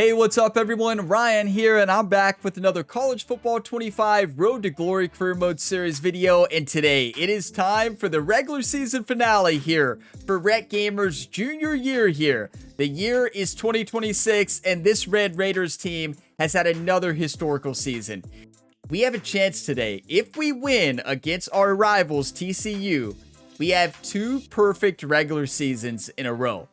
Hey, what's up everyone? Ryan here, and I'm back with another College Football 25 Road to Glory Career Mode Series video, and today it is time for the regular season finale here for Rhett Gamer's junior year here. The year is 2026, and this Red Raiders team has had another historical season. We have a chance today. If we win against our rivals TCU, we have two perfect regular seasons in a row.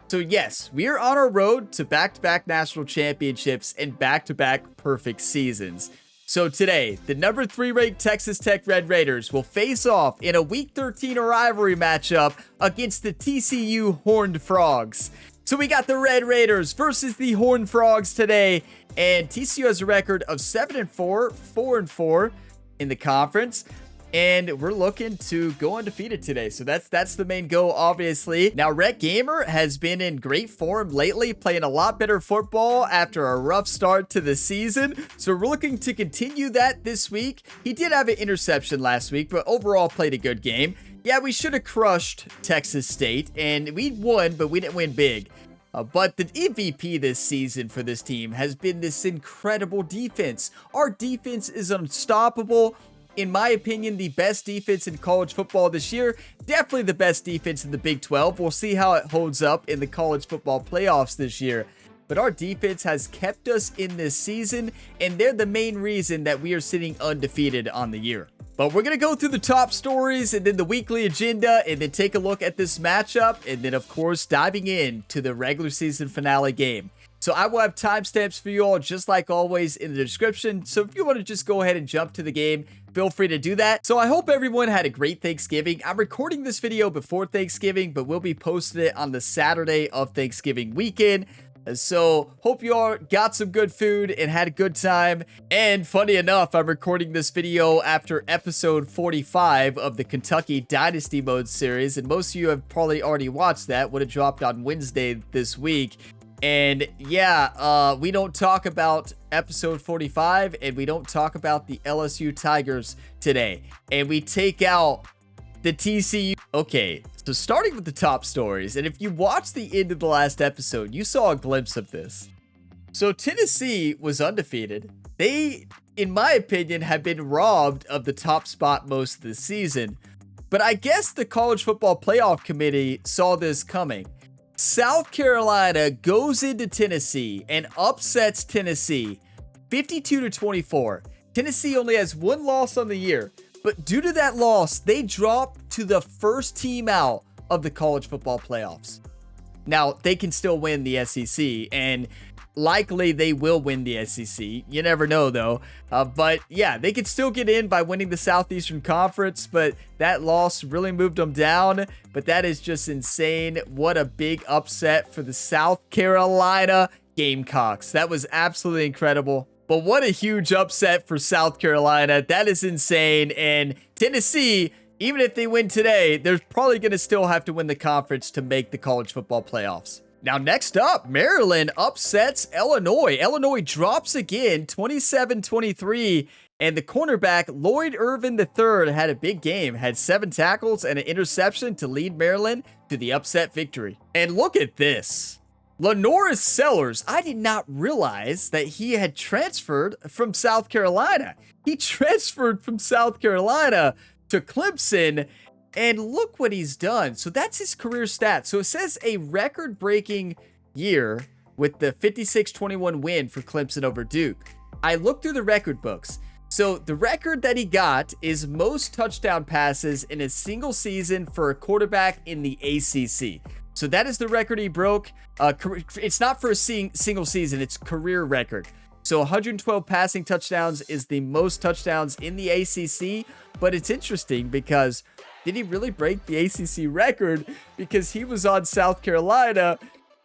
So yes, we are on our road to back-to-back national championships and back-to-back perfect seasons. So today, the number 3 ranked Texas Tech Red Raiders will face off in a Week 13 rivalry matchup against the TCU Horned Frogs. So we got the Red Raiders versus the Horned Frogs today, and TCU has a record of 7-4, 4-4 in the conference. And we're looking to go undefeated today. So that's the main goal, obviously. Now, Rhett Gamer has been in great form lately, playing a lot better football after a rough start to the season. So we're looking to continue that this week. He did have an interception last week, but overall played a good game. Yeah, we should have crushed Texas State, and we won, but we didn't win big. But the MVP this season for this team has been this incredible defense. Our defense is unstoppable. In my opinion, the best defense in college football this year. Definitely the best defense in the Big 12. We'll see how it holds up in the college football playoffs this year. But our defense has kept us in this season, and they're the main reason that we are sitting undefeated on the year. But we're going to go through the top stories and then the weekly agenda and then take a look at this matchup. And then, of course, diving into the regular season finale game. So I will have timestamps for you all, just like always, in the description. So if you want to just go ahead and jump to the game, feel free to do that. So I hope everyone had a great Thanksgiving. I'm recording this video before Thanksgiving, but we'll be posting it on the Saturday of Thanksgiving weekend. So hope you all got some good food and had a good time. And funny enough, I'm recording this video after episode 45 of the Kentucky Dynasty Mode series. And most of you have probably already watched that. Would have dropped on Wednesday this week. And yeah, we don't talk about episode 45 and we don't talk about the LSU Tigers today. And we take out the TCU. Okay, so starting with the top stories, and if you watched the end of the last episode, you saw a glimpse of this. So Tennessee was undefeated. They, in my opinion, have been robbed of the top spot most of the season. But I guess the College Football Playoff Committee saw this coming. South Carolina goes into Tennessee and upsets Tennessee 52-24. Tennessee only has one loss on the year, but due to that loss, they drop to the first team out of the college football playoffs. Now, they can still win the SEC, and likely they will win the SEC. You never know, though. But yeah, they could still get in by winning the Southeastern Conference, but that loss really moved them down. But that is just insane. What a big upset for the South Carolina Gamecocks. That was absolutely incredible. But what a huge upset for South Carolina. That is insane. And Tennessee, even if they win today, they're probably going to still have to win the conference to make the college football playoffs. Now, next up, Maryland upsets Illinois. Illinois drops again, 27-23. And the cornerback, Lloyd Irvin III, had a big game, had 7 tackles and an interception to lead Maryland to the upset victory. And look at this. Lenoris Sellers, I did not realize that he had transferred from South Carolina. He transferred from South Carolina to Clemson. And look what he's done. So that's his career stats. So it says a record-breaking year with the 56-21 win for Clemson over Duke. I looked through the record books. So the record that he got is most touchdown passes in a single season for a quarterback in the ACC. So that is the record he broke. It's not for a single season. It's career record. So 112 passing touchdowns is the most touchdowns in the ACC. But it's interesting because did he really break the ACC record? Because he was on South Carolina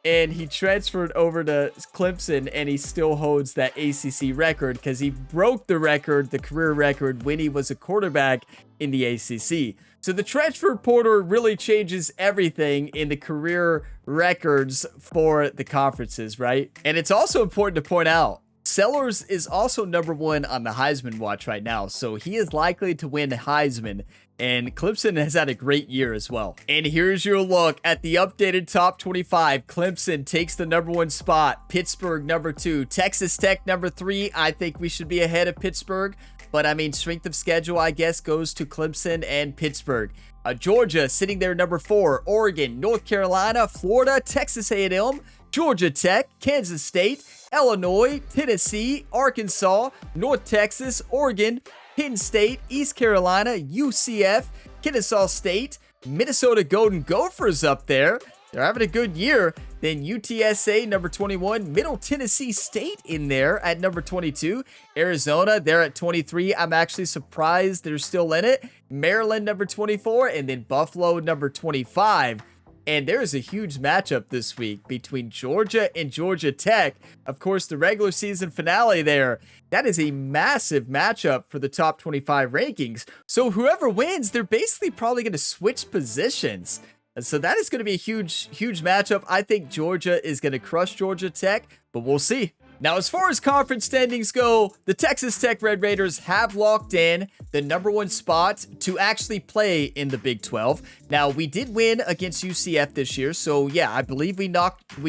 and he transferred over to Clemson and he still holds that ACC record because he broke the record, the career record, when he was a quarterback in the ACC. So the transfer portal really changes everything in the career records for the conferences, right? And it's also important to point out Sellers is also number 1 on the Heisman watch right now, so he is likely to win Heisman. And Clemson has had a great year as well. And here's your look at the updated top 25. Clemson takes the number 1 spot. Pittsburgh number 2. Texas Tech number 3. I think we should be ahead of Pittsburgh. But I mean, strength of schedule, I guess, goes to Clemson and Pittsburgh. Georgia sitting there number 4. Oregon, North Carolina, Florida, Texas A&M, Georgia Tech, Kansas State, Illinois, Tennessee, Arkansas, North Texas, Oregon, Penn State, East Carolina, UCF, Kennesaw State, Minnesota Golden Gophers up there. They're having a good year. Then UTSA, number 21. Middle Tennessee State in there at number 22. Arizona, they're at 23. I'm actually surprised they're still in it. Maryland, number 24. And then Buffalo, number 25. And there is a huge matchup this week between Georgia and Georgia Tech. Of course, the regular season finale there. That is a massive matchup for the top 25 rankings. So whoever wins, they're basically probably going to switch positions. So that is going to be a huge matchup. I think Georgia is going to crush Georgia Tech, but we'll see. Now, as far as conference standings go, the Texas Tech Red Raiders have locked in the number 1 spot to actually play in the Big 12. Now, we did win against UCF this year, so yeah, I believe we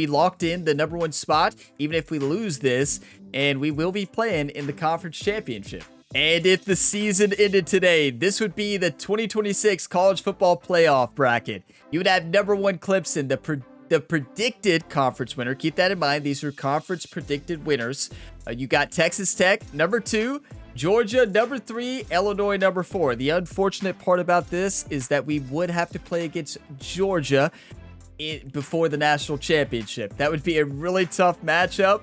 locked in the number 1 spot, even if we lose this, and we will be playing in the conference championship. And if the season ended today, this would be the 2026 college football playoff bracket. You would have number 1 Clemson, the predicted conference winner. Keep that in mind. These are conference predicted winners. You got Texas Tech, number 2. Georgia, number 3. Illinois, number 4. The unfortunate part about this is that we would have to play against Georgia before the national championship. That would be a really tough matchup.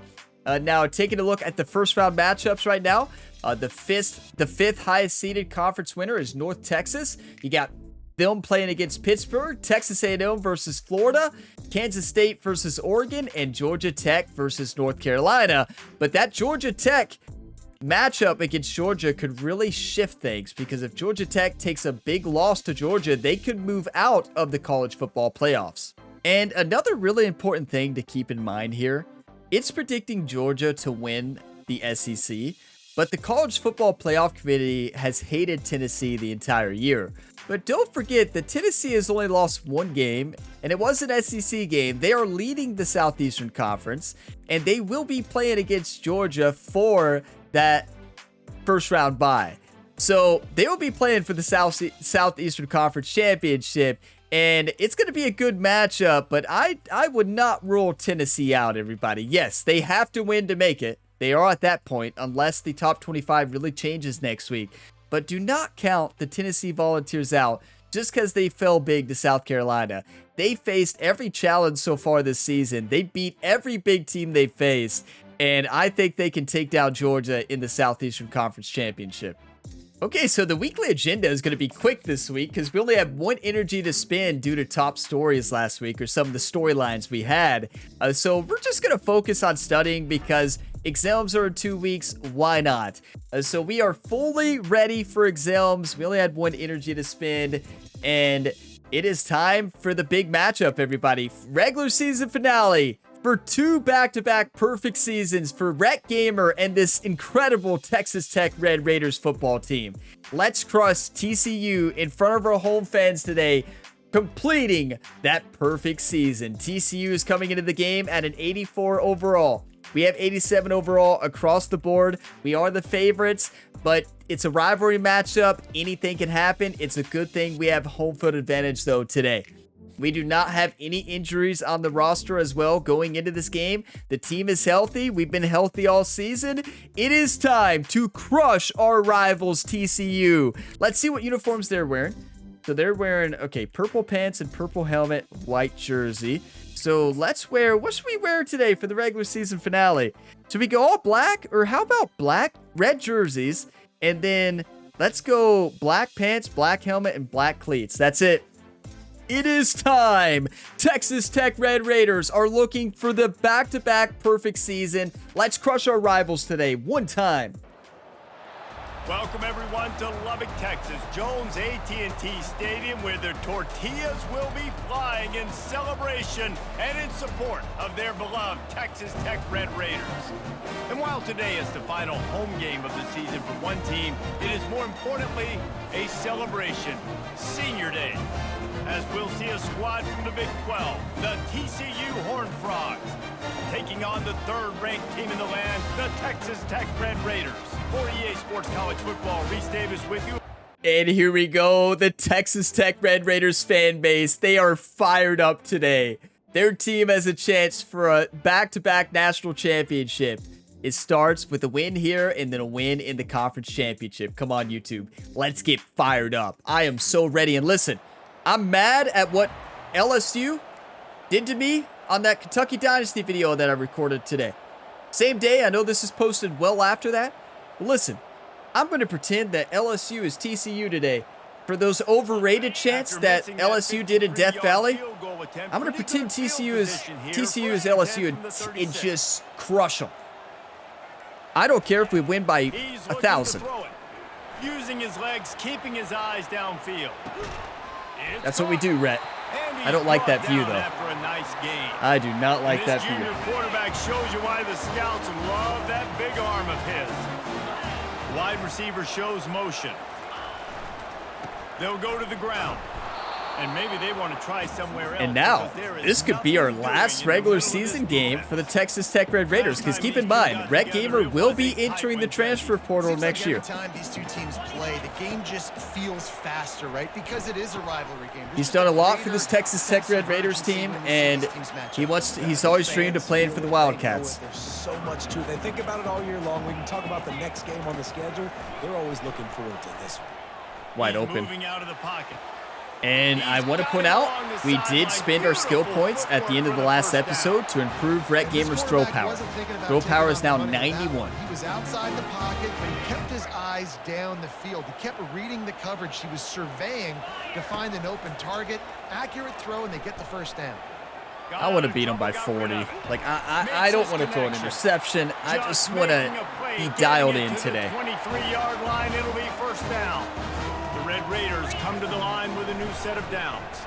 Now, taking a look at the first round matchups right now, the fifth highest seeded conference winner is North Texas. You got them playing against Pittsburgh, Texas A&M versus Florida, Kansas State versus Oregon, and Georgia Tech versus North Carolina. But that Georgia Tech matchup against Georgia could really shift things, because if Georgia Tech takes a big loss to Georgia, they could move out of the college football playoffs. And another really important thing to keep in mind here, it's predicting Georgia to win the SEC, but the College Football Playoff Committee has hated Tennessee the entire year. But don't forget that Tennessee has only lost 1 game, and it was an SEC game. They are leading the Southeastern Conference, and they will be playing against Georgia for that first round bye. So they will be playing for the Southeastern Conference Championship, and it's going to be a good matchup, but I would not rule Tennessee out, everybody. Yes, they have to win to make it. They are at that point, unless the top 25 really changes next week. But do not count the Tennessee Volunteers out just because they fell big to South Carolina. They faced every challenge so far this season. They beat every big team they faced, and I think they can take down Georgia in the Southeastern Conference Championship. Okay, so the weekly agenda is going to be quick this week because we only have 1 energy to spend due to top stories last week, or some of the storylines we had. So we're just going to focus on studying because exams are in 2 weeks. Why not? So we are fully ready for exams. We only had 1 energy to spend, and it is time for the big matchup, everybody. Regular season finale for 2 back-to-back perfect seasons for Rhett Gamer and this incredible Texas Tech Red Raiders football team. Let's crush TCU in front of our home fans today, completing that perfect season. TCU is coming into the game at an 84 overall. We have 87 overall across the board. We are the favorites, but it's a rivalry matchup. Anything can happen. It's a good thing we have home field advantage, though, today. We do not have any injuries on the roster as well going into this game. The team is healthy. We've been healthy all season. It is time to crush our rivals, TCU. Let's see what uniforms they're wearing. So they're wearing, okay, purple pants and purple helmet, white jersey. So let's wear, what should we wear today for the regular season finale? Should we go all black, or how about red jerseys? And then let's go black pants, black helmet, and black cleats. That's it. It is time. Texas Tech Red Raiders are looking for the back-to-back perfect season. Let's crush our rivals today, one time. Welcome everyone to Lubbock, Texas, Jones AT&T Stadium, where their tortillas will be flying in celebration and in support of their beloved Texas Tech Red Raiders. And while today is the final home game of the season for one team, it is more importantly a celebration, Senior Day, as we'll see a squad from the Big 12, the TCU Horned Frogs, taking on the third-ranked team in the land, the Texas Tech Red Raiders. For EA Sports College Football, Reese Davis with you. And here we go, the Texas Tech Red Raiders fan base. They are fired up today. Their team has a chance for a back-to-back national championship. It starts with a win here and then a win in the conference championship. Come on, YouTube. Let's get fired up. I am so ready. And listen, I'm mad at what LSU did to me on that Kentucky Dynasty video that I recorded today. Same day, I know this is posted well after that. Listen, I'm going to pretend that LSU is TCU today. For those overrated chants that LSU did in Death Valley, I'm going to pretend TCU is LSU and just crush them. I don't care if we win by 1,000. Using his legs, keeping his eyes downfield. That's what we do, Rhett. I don't like that view, though. I do not like that view. Junior quarterback shows you why the scouts love that big arm of his. Wide receiver shows motion. They'll go to the ground. And maybe they want to try somewhere else. And now, this could be our last regular season game for the Texas Tech Red Raiders. Because keep in mind, Rhett Gamer will be entering the transfer portal next year. Every time these two teams play, the game just feels faster, right? Because it is a rivalry game. He's done a lot for this Texas Tech Red Raiders team, and he's always dreamed of playing for the Wildcats. There's so much to it. They think about it all year long. We can talk about the next game on the schedule. They're always looking forward to this one. Wide open. Moving out of the pocket. And I want to point out, we did spend our skill points at the end of the last episode to improve Rhett Gamer's throw power. Throw power is now 91. He was outside the pocket, but he kept his eyes down the field. He kept reading the coverage. He was surveying to find an open target. Accurate throw, and they get the first down. I want to beat him by 40. Like, I don't want to throw an interception. I just want to be dialed in today. 23-yard line, it'll be first down. The Red Raiders come to the line with a new set of downs.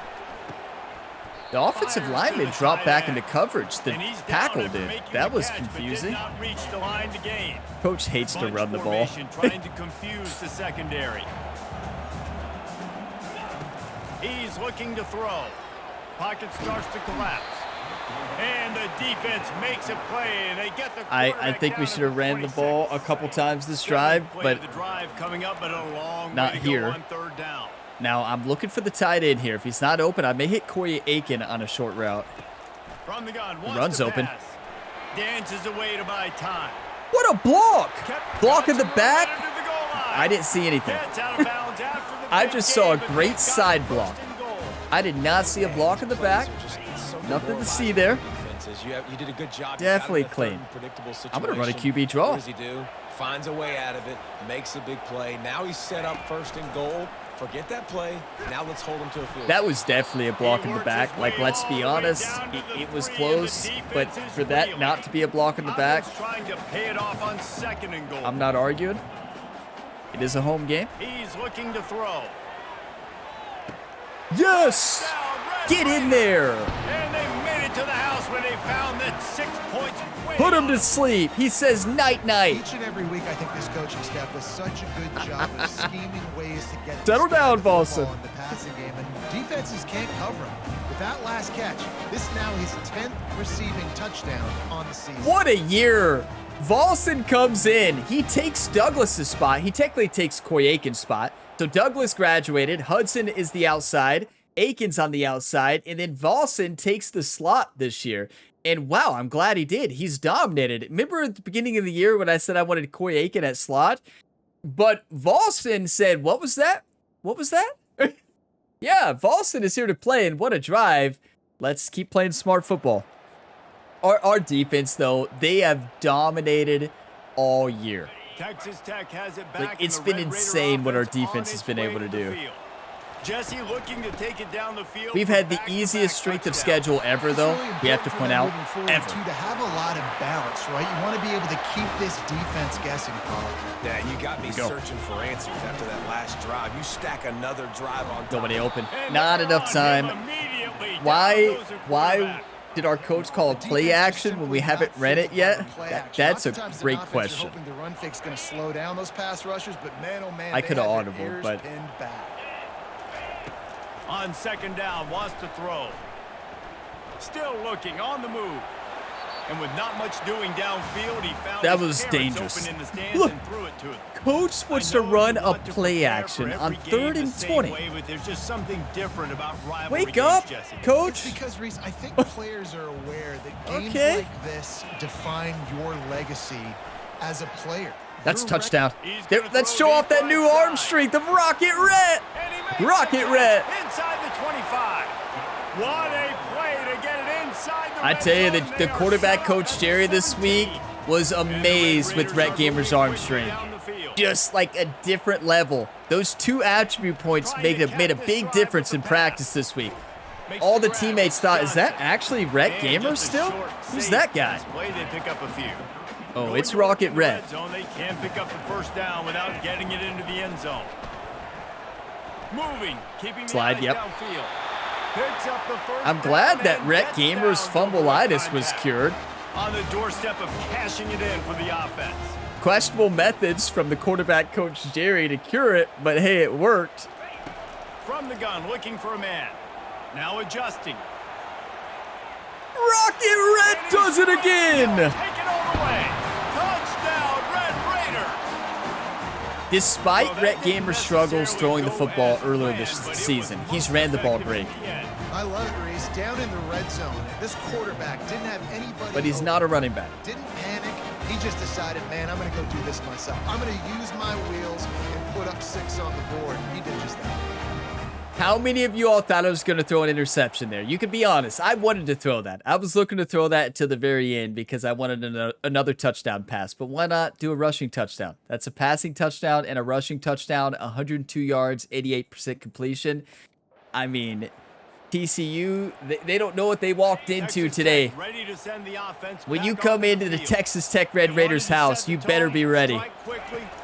The offensive lineman dropped back into coverage. The tackle did. That was confusing. Coach hates to run the ball. Trying to confuse the secondary. He's looking to throw. Pocket starts to collapse. And the defense makes a play, and they get the I think we should have ran the ball a couple times this drive, but not here. Now, I'm looking for the tight end here. If he's not open, I may hit Corey Aiken on a short route. From the gun, runs open. Dances away to buy time. What a block! Block in the back. I didn't see anything. I just saw a great side block. I did not see a block in the back. Nothing to see there. You did a good job. Definitely clean. I'm going to run a QB draw. What does he do? Finds a way out of it, makes a big play. Now he's set up first and goal. Forget that play. Now let's hold him to a field. That was definitely a block in the back. Like, let's be honest, it was close, but for that not to be a block in the back, I'm not arguing. It is a home game. He's looking to throw. Yes! Get in there! And they made it to the house when they found that 6 points win. Put him to sleep. He says night-night. Each and every week, I think this coaching staff does such a good job of scheming ways to get settle down, Volson. In the passing game, and defenses can't cover him. With that last catch, this is now his 10th receiving touchdown on the season. What a year! Volson comes in. He takes Douglas's spot. He technically takes Corey Aiken's spot. So Douglas graduated. Hudson is the outside. Aiken's on the outside. And then Volson takes the slot this year. And wow, I'm glad he did. He's dominated. Remember at the beginning of the year when I said I wanted Corey Aiken at slot? But Volson said, what was that? What was that? Yeah, Volson is here to play, and what a drive. Let's keep playing smart football. Our defense, though, they have dominated all year. Texas Tech has it back. Like, it's been insane what our defense has been able to do. Jesse looking to take it down the field. We've had the easiest strength of schedule ever, though. We have to point out, ever. To have a lot of balance, right? You want to be able to keep this defense guessing, Paul. Yeah, you got me searching for answers after that last drive. You stack another drive on top. Nobody open. Not enough time. Why did our coach call a play action when we haven't read it yet? That's a great question. Hoping the run fix going to slow down those pass rushers, but man, oh man, I could have audible, but on second down, wants to throw. Still looking on the move. And with not much doing downfield, he found that was dangerous. Open in the stands Look, and threw it to him. coach wants to run a play action on 3rd and 20. But there's just something different about Wake up, coach. It's because, Reese, I think players are aware that games like this define your legacy as a player. That's touchdown. Let's show off that new arm strength of Rocket Red. Rocket Red. Inside the 25. What a play to get it inside the I tell you, the quarterback coach Jerry this week was amazed with Rhett Gamer's arm strength. Just like a different level. Those 2 attribute points made a big difference in practice this week. All the teammates thought, is that actually Rhett Gamer still? Who's that guy? They pick up a few. Oh, it's Rocket Red. They can't pick up the first down without getting it into the end zone. Moving, keeping slide, yep. Downfield. Picks up the first. I'm glad that Rhett Gamer's fumbleitis was cured. On the doorstep of cashing it in for the offense. Questionable methods from the quarterback coach Jerry to cure it, but hey, it worked. From the gun, looking for a man. Now adjusting. Rocket Red does it again! Take it all the way. Touchdown, Red Raider! Despite Rhett Gamer's struggles throwing the football earlier this season, he's ran the ball great. I love it, Reese. Down in the red zone, this quarterback didn't have anybody. But he's not a running back. Didn't panic. He just decided, man, I'm going to go do this myself. I'm going to use my wheels and put up 6 on the board. He did just that. How many of you all thought I was going to throw an interception there? You can be honest. I wanted to throw that. I was looking to throw that until the very end because I wanted another touchdown pass. But why not do a rushing touchdown? That's a passing touchdown and a rushing touchdown, 102 yards, 88% completion. I mean, TCU, they don't know what they walked into today. When you come into the Texas Tech Red Raiders house, you better be ready.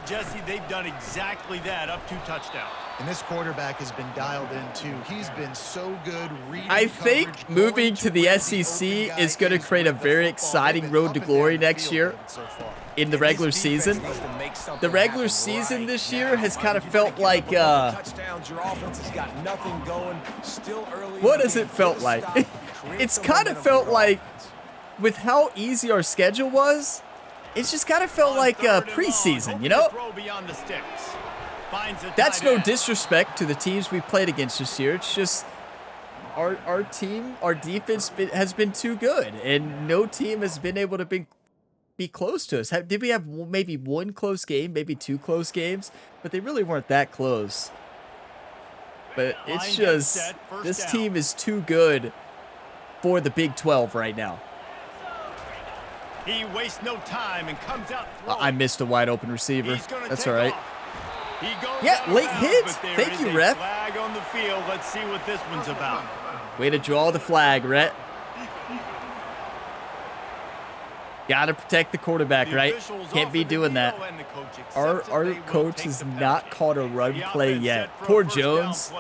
Jesse, they've done exactly that, up 2 touchdowns. And this quarterback has been dialed in too. He's been so good reading I think moving to the SEC is going to create a very exciting road to glory next year in the regular season. The regular season this year has kind of felt like, what has it felt like? It's kind of felt like, with how easy our schedule was, it's just kind of felt like preseason, you know? That's no disrespect to the teams we played against this year. It's just our team, our defense has been too good, and no team has been able to be close to us. Did we have maybe 1 close game, maybe 2 close games? But they really weren't that close. But it's just, this team is too good for the Big 12 right now. He wastes no time and comes out throwing. I missed a wide open receiver. That's all right. Yeah, late hit. Thank you, ref. Flag on the field. Let's see what this one's about. Way to draw the flag, Rhett. Gotta protect the quarterback, right? Can't be doing that. Our coach has not called a run play yet. Poor Jones.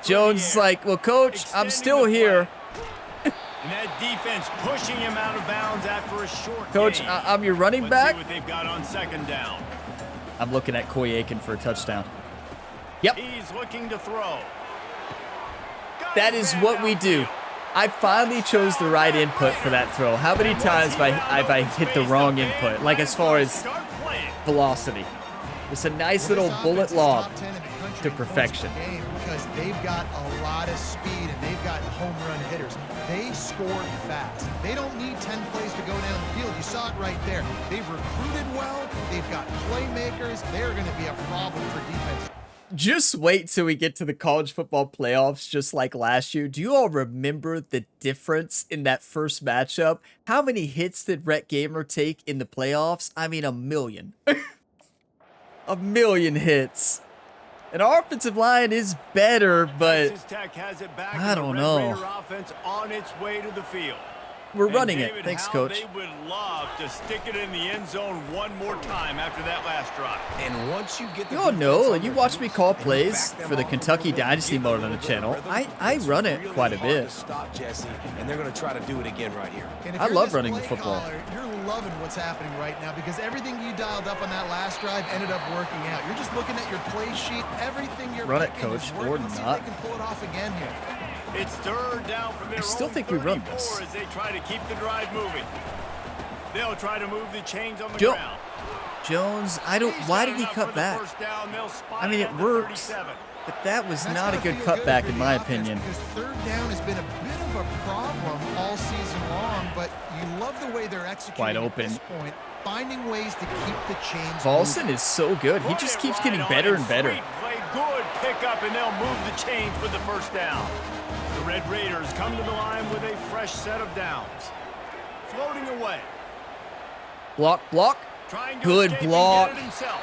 Jones is like, well, coach, I'm still here. And that defense pushing him out of bounds after a short Coach, I'm your running back. Let's see what they've got on second down. I'm looking at Koy Aiken for a touchdown. Yep. He's looking to throw. That is what we do. I finally chose the right input for that throw. How many times have I hit the wrong input? Like as far as velocity. It's a nice little bullet lob to perfection. Because they've got a lot of speed and they've got home run hitters. They score fast. They don't need 10 plays to go down the field. You saw it right there. They've recruited well. They've got playmakers. They're going to be a problem for defense. Just wait till we get to the college football playoffs, just like last year. Do you all remember the difference in that first matchup? How many hits did Rhett Gamer take in the playoffs? I mean, 1 million. 1 a million hits. And our offensive line is better, but Texas Tech has it back, I and the don't Red know. Raider offense on its way to the field. We're And running David, it. Thanks, how Coach. They would love to stick it in the end zone one more time after that last drive. And once you get the Oh no, defense on you their watch me heels call and you plays back them for the off Kentucky with a Dynasty give mode a on the little bit of channel. rhythm, I it's run it really quite a hard bit. to stop Jesse, and they're going to try to do it again right here. And if I you're love this running the play football. caller, you're loving what's happening right now because everything you dialed up on that last drive ended up working out. You're just looking at your play sheet. Everything you're Run it, picking is Coach, working. or Let's see if not. they can pull it off again here. It's third down from their I still own think we run 34 this. as they try to keep the drive moving. They'll try to move the chains on the Joe- ground. Jones, I don't. He's Why got did he enough cut for the back? first down. They'll spot I mean, it it at the works. 37. But that was That's not a gotta good feel cutback for in the my offense opinion. Because third down has been a bit of a problem all season long, but you love the way they're executing Wide at open. this point, finding ways to keep the chains Paulson moving. is so good. He Put just it keeps right getting on better it. and better. Sweet play, good pickup, and they'll move the chains with the first down. The Red Raiders come to the line with a fresh set of downs. Floating away. Block, block. Trying to Good escape block. And get it himself.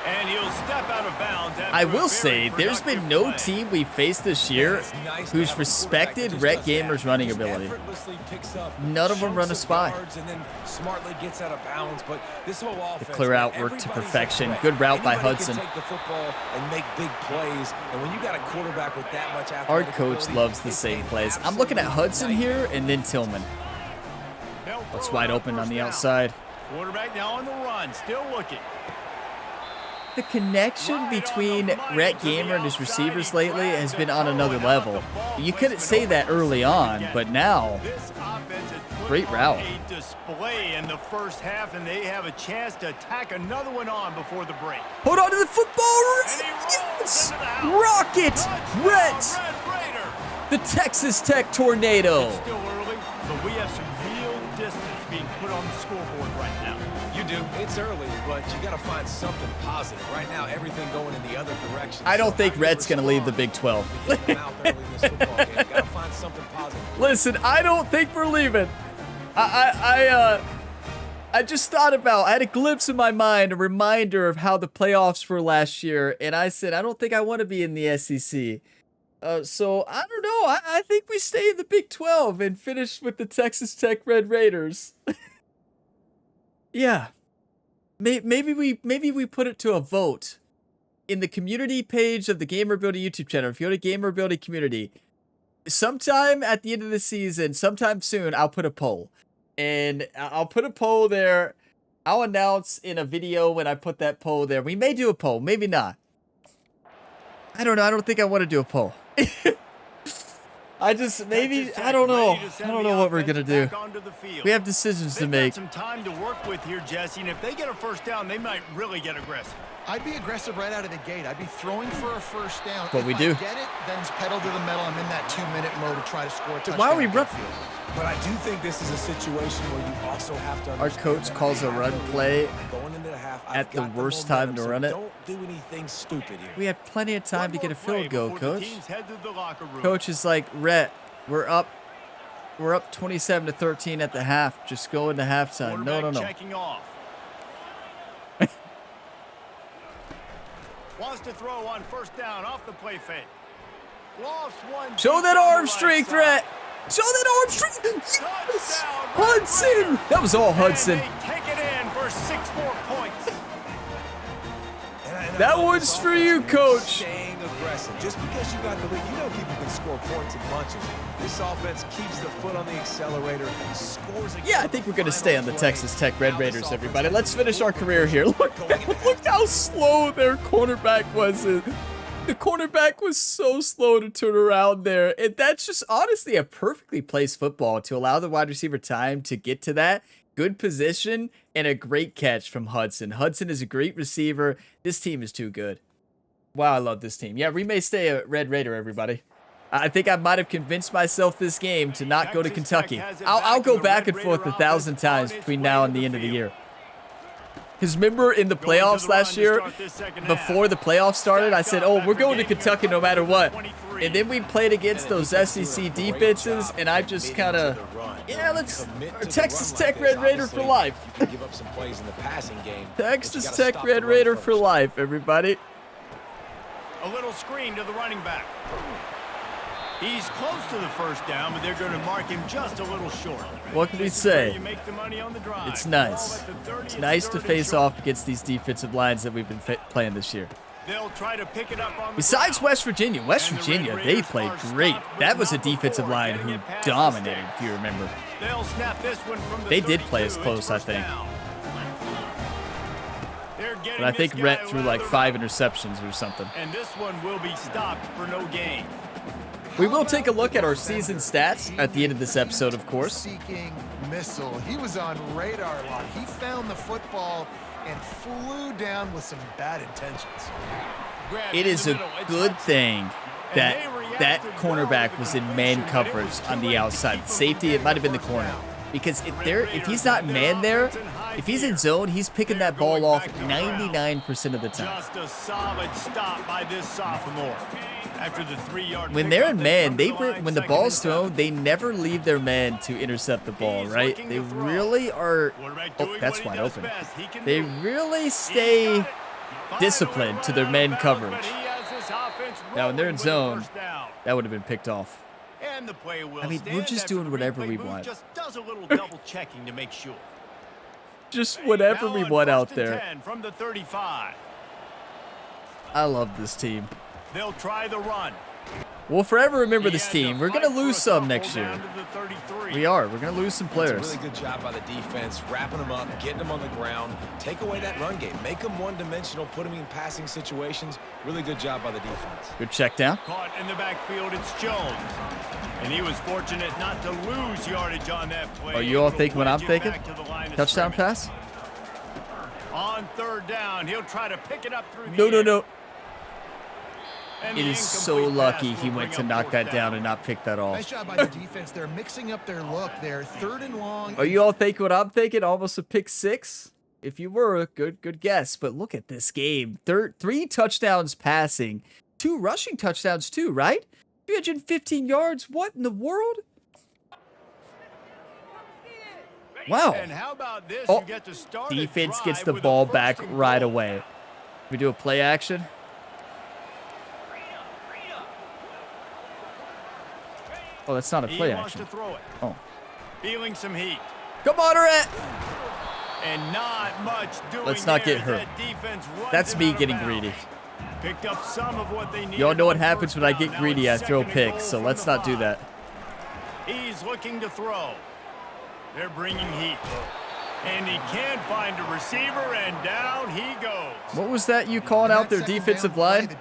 And he'll step out of bounds after I a will very say, there's been productive no play. team we faced this year It's nice to who's have a respected quarterback that Rhett just does Gamer's that. running Just ability. effortlessly picks up None of them run a chunks of spy. yards and then smartly gets out of bounds. But this whole offense, clear man, out work to everybody's a perfection. threat. Good route by Anybody Hudson. Can take the football and make big plays. And when you got a quarterback with that much Our athletic coach ability, loves the it's same an plays. I'm looking at absolute Hudson here and then Tillman. They'll That's throw wide it open on first the down. outside. Quarterback now on the run, still looking. The connection between Rhett Gamer and his receivers lately has been on another level. You couldn't say that early on, but now, This offense has put Great on route. a display in the first half, and they have a chance to tack another one on before the break. hold on to the football. And he rolls Yes! into the house. Rocket! Touchdown, Rhett! Red Raider. The Texas Tech Tornado. It's still early, but we have some real distance being put on the scoreboard right now. You do. It's early, but you got to find something positive. Right now, everything going in the other direction. I don't So think how do you Rhett's going to lead the Big 12. respond to get them out early in this football game? Got to find something positive. Listen, I don't think we're leaving. I just thought I had a glimpse in my mind, a reminder of how the playoffs were last year, and I said, I don't think I want to be in the SEC. So, I don't know. I think we stay in the Big 12 and finish with the Texas Tech Red Raiders. Yeah. Maybe we put it to a vote in the community page of the Gamerability YouTube channel. If you go to Gamerability Community, sometime at the end of the season, sometime soon, I'll put a poll. And I'll put a poll there. I'll announce in a video when I put that poll there. We may do a poll, maybe not. I don't know. I don't think I want to do a poll. I don't know. I don't know what we're going to do. We have decisions to They've make. got some time to work with here, Jesse, and if they get a first down, they might really get aggressive. I'd be aggressive right out of the gate. I'd be throwing for a first down. What if we I do. get it, then it's pedal to the metal. I'm in that 2-minute mode to try to score a touchdown. Why are we and run- get field. But I do think this is a situation where you also have to Our understand coach that calls a I have run the lead play going into the half. at I've the got worst time to momentum, so run it. Don't do anything stupid here. We had plenty of time to One get a more play field goal, before the coach. teams head to the locker room. Coach is like, Rhett, we're up 27-13 at the half. Just go into halftime. No. Quarterback checking off. Wants to throw on first down off the play fake. Lofts one. Show deep that down the arm right strength, side. Rhett. Show that arm strength. Yes! Touchdown, Hudson. That was all Hudson. And they take it in for 6 more points. And I That love one's this for offense, you, man. Coach. Staying aggressive. Just because you got the lead, you know people can score points in bunches. This offense keeps the foot on the accelerator, scores again. Yeah, I think we're going to stay on the Texas Tech Red Raiders, everybody. Let's finish our career here. Look how slow their cornerback was. The cornerback was so slow to turn around there. And that's just honestly a perfectly placed football to allow the wide receiver time to get to that. Good position and a great catch from Hudson. Hudson is a great receiver. This team is too good. Wow, I love this team. Yeah, we may stay a Red Raider, everybody. I think I might have convinced myself this game to not go to Texas Kentucky. Tech has it I'll back, go and the back Red and forth Raider 1,000 offense on times its between way now to and the end of the field. year. Because remember in the playoffs last year, before the playoffs started, I said, oh, we're going to Kentucky no matter what. And then we played against those SEC defenses, and I just kind of, yeah, let's Texas Tech Red Raider for life. Texas Tech Red Raider for life, everybody. A little screen to the running back. He's close to the first down, but they're going to mark him just a little short. What can we say? It's nice. It's nice to face off against these defensive lines that we've been playing this year. They'll try to pick it up on the Besides ground. West Virginia, they played great. That was a defensive line who dominated, if you remember. They'll snap this one from the They did play 32 us close, I think. But But I think Rhett threw like 5 interceptions or something. And this one will be stopped for no gain. We will take a look at our season stats at the end of this episode, of course. Seeking missile. He was on radar lock. He found the football and flew down with some bad intentions. It is a good thing that that cornerback was in man coverage on the outside. Safety, it might have been the corner. Because if he's not man there, if he's in zone, he's picking that ball off 99% of the time. Just a solid stop by this sophomore. After the 3-yard When they're in man, when the ball's thrown, they never leave their man to intercept the ball, right? They really are. Oh, that's wide open. They really stay disciplined to their man coverage. Now, when they're in zone, that would have been picked off. And the play will I mean, we're just doing whatever we want. Just does a little double checking to make sure. Just whatever we want out there. From the 35. I love this team. They'll try the run. We'll forever remember this team. We're going to lose some next year. We are. We're going to lose some players. It's a really good job by the defense, wrapping them up, getting them on the ground, take away that run game, make them one-dimensional, put them in passing situations. Really good job by the defense. Good check down. Caught in the backfield, it's Jones. And he was fortunate not to lose yardage on that play. Oh, you all think what I'm thinking? Touchdown pass? On third down, he'll try to pick it up through the No, air. no. And It the is so incomplete lucky pass he will went bring to up knock that fourth down and not pick that Nice off. job by the defense. They're mixing up their look there. 3rd and long. Are you all thinking what I'm thinking? Almost a pick 6? If you were, good guess. But look at this game. 3 touchdowns passing. 2 rushing touchdowns too, right? 315 yards. What in the world? Wow. And how about this? Oh, You get to start a defense gets drive the with a ball first back and right goal. away. We do a play action. Oh, that's not a play He wants action. to throw it. Oh. Feeling some heat. Come on, Rhett. And not much doing Let's not there get as hurt. that defense runs That's him me out of getting bounds. greedy. Picked up some of what they needed. Y'all know what on happens first when I down. get Now greedy. it's I throw 2nd and picks, goal so from let's the not do 5. that. He's looking to throw. They're bringing heat. And he can't find a receiver, and down he goes. What was that you calling out their defensive line?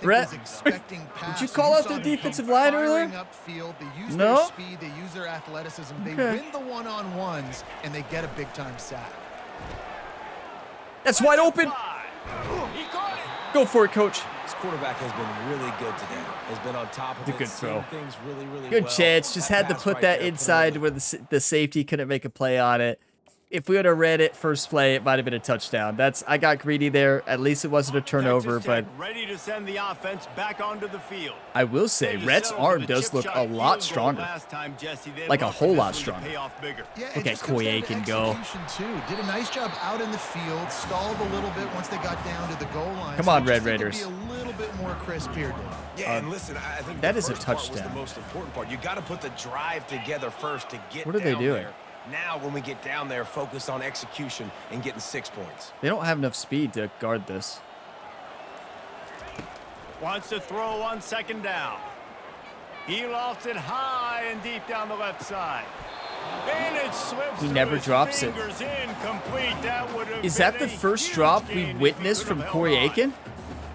Brett, did you call out their defensive line earlier? Upfield. They use No? their speed, they use their athleticism, they Okay. win the one-on-ones, and they get a big-time sack. That's wide open. He caught it. Go for it, coach. This quarterback has been really good today. Has been on top of It's a it, good seen throw. things really Good well. chance. Just had to pass put right that there, inside put where the safety couldn't make a play on it. If we would have read it first play, it might have been a touchdown. I got greedy there. At least it wasn't a turnover, Texas but Tech ready to send the offense back onto the field. I will say Rhett's arm does look a lot stronger. Like a whole lot stronger. Yeah, it Look at just comes down to Koyakin go. execution, too. Did a nice job out in the field, stalled a little bit once they got down to the goal line. Come So on, I just Red think it'd Raiders. Be a little bit more crisp here, Dave. Yeah, and listen, I think that the is a first part was touchdown. the most important part. You got to put the drive together first to get What are they down doing? there. Now, when we get down there, focus on execution and getting 6 points. They don't have enough speed to guard this. Wants to throw on 2nd down. He lofts it high and deep down the left side. And it slips He through never his drops it. fingers, incomplete. That would have Is that been the a first huge drop we gain if he witnessed could from have Corey held on. Aiken?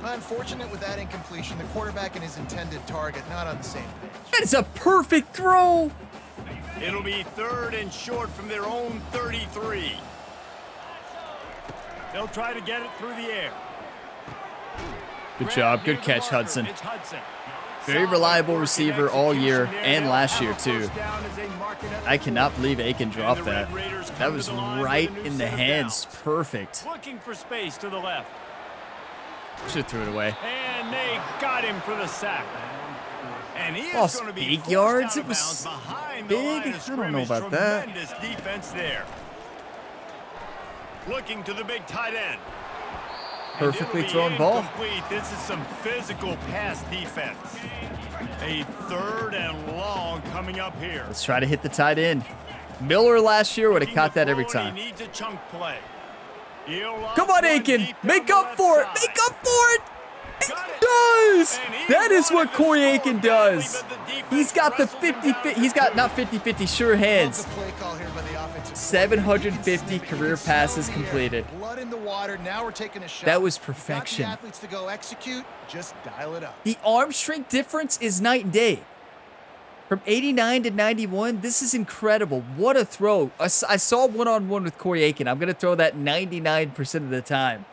Unfortunate with that incompletion, the quarterback and his intended target not on the same page. That is a perfect throw. It'll be 3rd and short from their own 33. They'll try to get it through the air. Good job. Good catch, Hudson. It's Hudson. Very reliable receiver all year and last year too. I cannot believe Aiken dropped that. That was right in the hands. Perfect. Looking for space to the left. Should threw it away. And they got him for the sack. And he Oh, is going to be big forced yards? out of It was bounds behind big? the line of I don't know scrimmage. about that. Tremendous defense there. Looking to the big tight end. And Perfectly it'll be thrown ball. incomplete. This is some physical pass defense. A 3rd and long coming up here. Let's try to hit the tight end. Miller last year would have caught that every He time. needs a chunk play. Come on, Aiken. Make up for it. Make up for it. He does. That is what Corey Aiken does. He's got the 50, he's got not 50-50 sure hands. 750 career passes completed. Blood in the water. Now we're taking a shot. That was Got perfection. the athletes to go execute. Just dial it up. The arm strength difference is night and day. From 89 to 91, this is incredible. What a throw. I saw one-on-one with Corey Aiken. I'm going to throw that 99% of the time.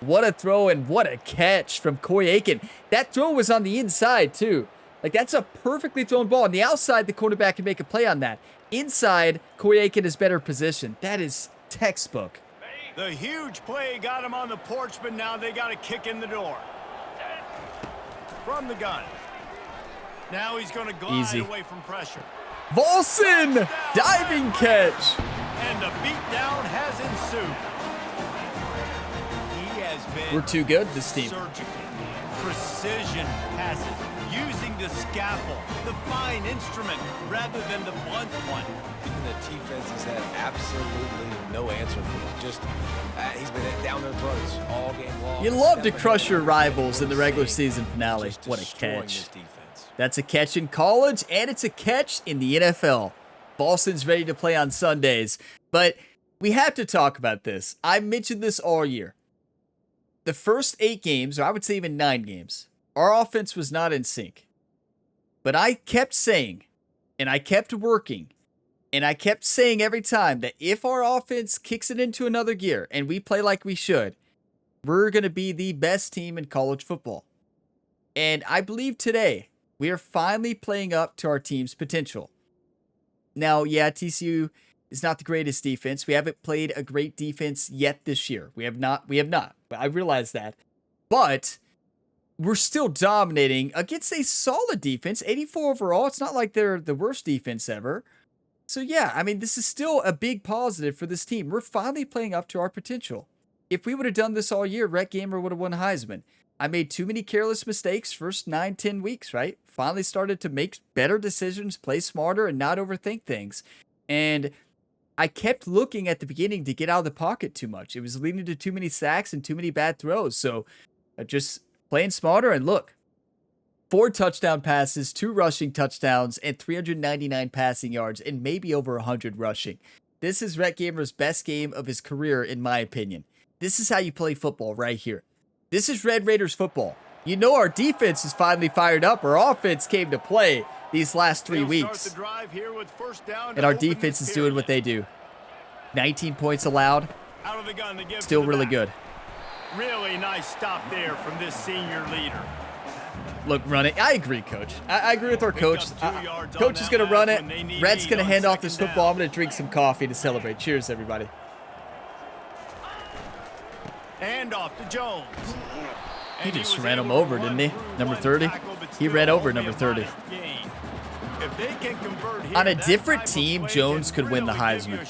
What a throw and what a catch from Corey Aiken. That throw was on the inside, too. Like, that's a perfectly thrown ball. On the outside, the quarterback can make a play on that. Inside, Corey Aiken is better positioned. That is textbook. The huge play got him on the porch, but now they got a kick in the door. From the gun. Now he's going to glide away from pressure. Volson! Diving catch! And the beatdown has ensued. He has been We're too good, this team. surgical. Precision passes. Using the scalpel, the fine instrument, rather than the blunt one. Even the defense has had absolutely no answer for him. Just, he's been down their throats all game long. You love to crush your rivals in the regular season finale. What a catch. That's a catch in college, and it's a catch in the NFL. Boston's ready to play on Sundays, but we have to talk about this. I mentioned this all year. The first 8 games, or I would say even 9 games, our offense was not in sync. But I kept saying, and I kept working, and I kept saying every time that if our offense kicks it into another gear and we play like we should, we're going to be the best team in college football. And I believe today we are finally playing up to our team's potential. Now, yeah, TCU is not the greatest defense. We haven't played a great defense yet this year. We have not. But I realize that. But we're still dominating against a solid defense, 84 overall. It's not like they're the worst defense ever. So yeah, I mean, this is still a big positive for this team. We're finally playing up to our potential. If we would have done this all year, Rhett Gamer would have won Heisman. I made too many careless mistakes first 9-10 weeks, right? Finally started to make better decisions, play smarter, and not overthink things. And I kept looking at the beginning to get out of the pocket too much. It was leading to too many sacks and too many bad throws. So just playing smarter, and look, 4 touchdown passes, 2 rushing touchdowns, and 399 passing yards, and maybe over 100 rushing. This is Rhett Gamer's best game of his career, in my opinion. This is how you play football right here. This is Red Raiders football. You know our defense is finally fired up. Our offense came to play these last 3 weeks. And our defense is doing what they do. 19 points allowed. Still really good. Really nice stop there from this senior leader. Look, run it. I agree, Coach. I agree with our coach. Coach is going to run it. Rhett's going to hand off this football. I'm going to drink some coffee to celebrate. Cheers, everybody. And off to Jones. He just ran him over, didn't he? Number 30. He ran over number 30. On a different team, Jones could win the Heisman.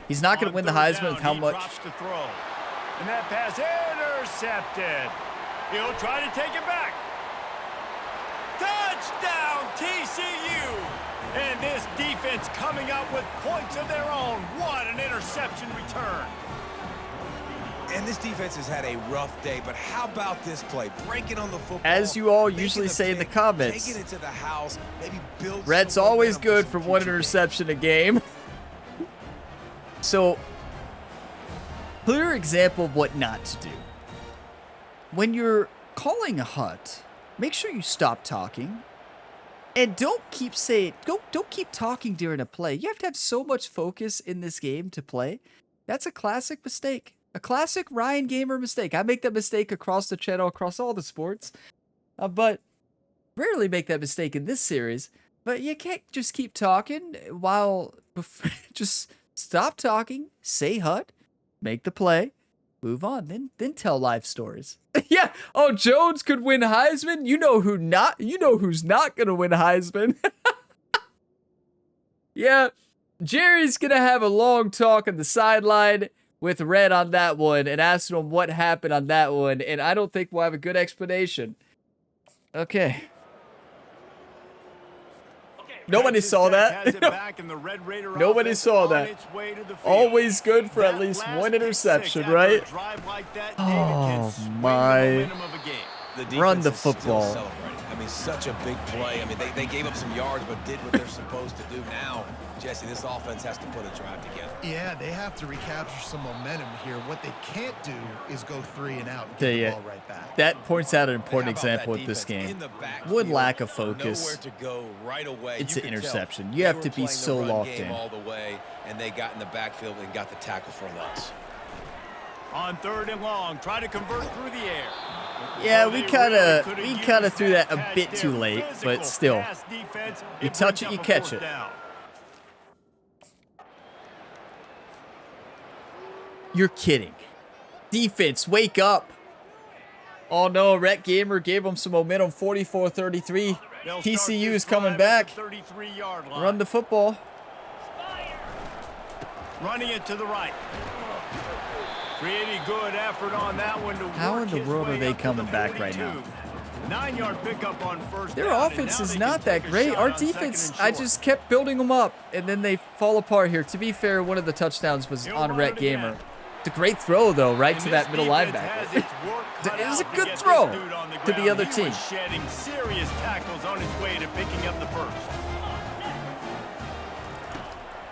He's not going to win the Heisman with how much. And that pass intercepted. He'll try to take it back. Touchdown, TCU. And this defense coming up with points of their own. What an interception return. And this defense has had a rough day, but how about this play? Breaking on the football. As you all usually say in the comments, taking it to the house, maybe build Rhett's always good for 1 interception a game. So, clear example of what not to do. When you're calling a hut, make sure you stop talking. And don't keep talking during a play. You have to have so much focus in this game to play. That's a classic mistake. A classic Ryan Gamer mistake. I make that mistake across the channel, across all the sports. But rarely make that mistake in this series, but you can't just keep talking while just stop talking, say hut, make the play, move on, then tell life stories. Yeah. Oh, Jones could win Heisman. You know who's not gonna win Heisman. Yeah. Jerry's gonna have a long talk on the sideline with Red on that one and asking him what happened on that one, and I don't think we'll have a good explanation. Okay. Nobody saw that. Nobody saw that. Always good for at least one interception, right? Oh my. Run the football. I mean, such a big play. I mean, they gave up some yards, but did what they're supposed to do. Now, Jesse, this offense has to put a drive together. Yeah, they have to recapture some momentum here. What they can't do is go 3 and out and get the ball right back. That points out an important example with this game. One lack of focus. To go right away. It's an interception. You have to be so locked in. All the way, and they got in the backfield and got the tackle for a loss. On 3rd and long, try to convert through the air. Yeah, we kind of threw that a bit too late, but still. You touch it, you catch it. You're kidding. Defense, wake up. Oh no, Rhett Gamer gave them some momentum, 44-33. TCU is coming back. Run the football. Running it to the right. Pretty good effort on that one to How in the world are they coming back right now? 9-yard pickup on first Their down, offense is not that great. Our defense, I just kept building them up, and then they fall apart here. To be fair, one of the touchdowns was on Rhett Gamer. It's a great throw, though, right to that middle linebacker. It was a good throw to the other team. Shedding serious tackles on his way to picking up the first.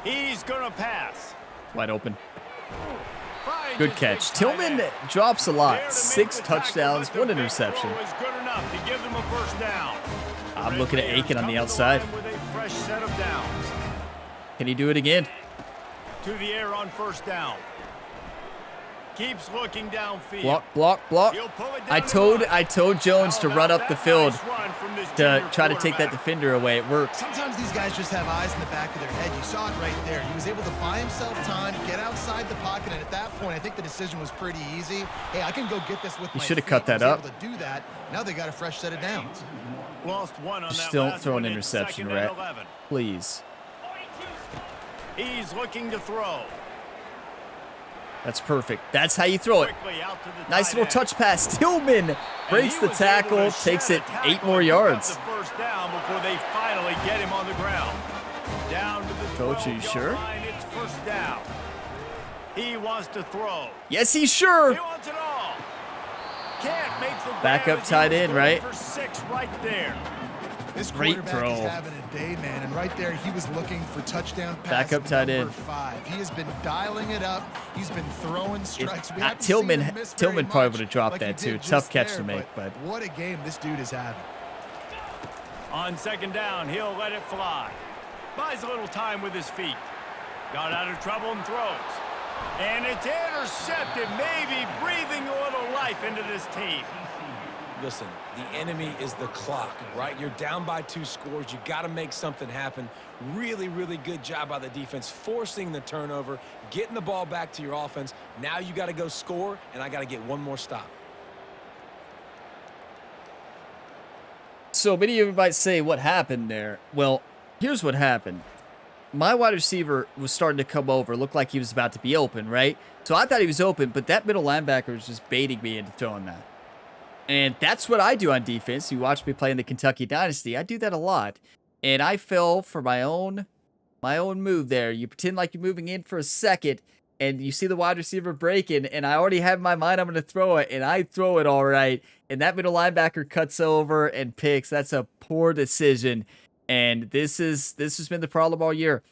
He's gonna pass. Wide open. Good catch. Tillman drops a lot. 6 touchdowns, 1 interception. I'm looking at Aiken on the outside. Can he do it again? To the air on first down. Keeps looking downfield. Block, block, block. I told Jones to run up the field to try to take that defender away. It worked. Sometimes these guys just have eyes in the back of their head. You saw it right there. He was able to buy himself time, get outside the pocket, and at that point, I think the decision was pretty easy. Hey, I can go get this with my feet. He should have cut that up. Able to do that. Now they got a fresh set of downs. Lost one on Just that don't last throw an one. interception, Rhett. Please. He's looking to throw. That's perfect. That's how you throw it. Nice little touch pass. Tillman breaks the tackle, takes it 8 more yards. First down before they finally get him on the ground. Down to the Coach, are you sure? It's first down. He wants to throw. Yes, he's sure. He wants it all. Can't make the Back up tight end, right? For 6 right there. This Great quarterback throw. is having a day, man, and right there he was looking for touchdown pass. Back up tight end. Number 5. He has been dialing it up. He's been throwing strikes. Tillman probably would have dropped that too. Tough catch to make, but what a game this dude is having. On second down, he'll let it fly. Buys a little time with his feet. Got out of trouble and throws. And it's intercepted, maybe breathing a little life into this team. Listen, the enemy is the clock, right? You're down by 2 scores. You got to make something happen. Really, really good job by the defense, forcing the turnover, getting the ball back to your offense. Now you got to go score, and I got to get one more stop. So many of you might say, what happened there? Well, here's what happened. My wide receiver was starting to come over. Looked like he was about to be open, right? So I thought he was open, but that middle linebacker was just baiting me into throwing that. And that's what I do on defense. You watch me play in the Kentucky Dynasty. I do that a lot. And I fell for my own move there. You pretend like you're moving in for a second, and you see the wide receiver breaking, and I already have in my mind I'm going to throw it, and I throw it all right. And that middle linebacker cuts over and picks. That's a poor decision. And this has been the problem all year.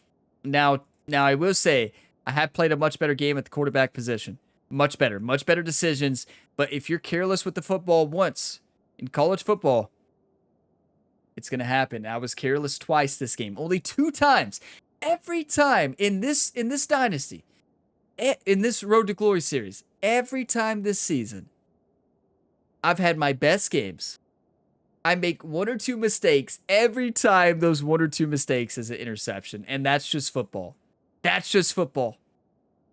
Now I will say, I have played a much better game at the quarterback position. Much better decisions. But if you're careless with the football once in college football, it's going to happen. I was careless twice this game. Only 2 times. Every time in this dynasty, in this Road to Glory series, every time this season, I've had my best games. I make one or two mistakes every time. Those one or two mistakes is an interception, and that's just football. That's just football.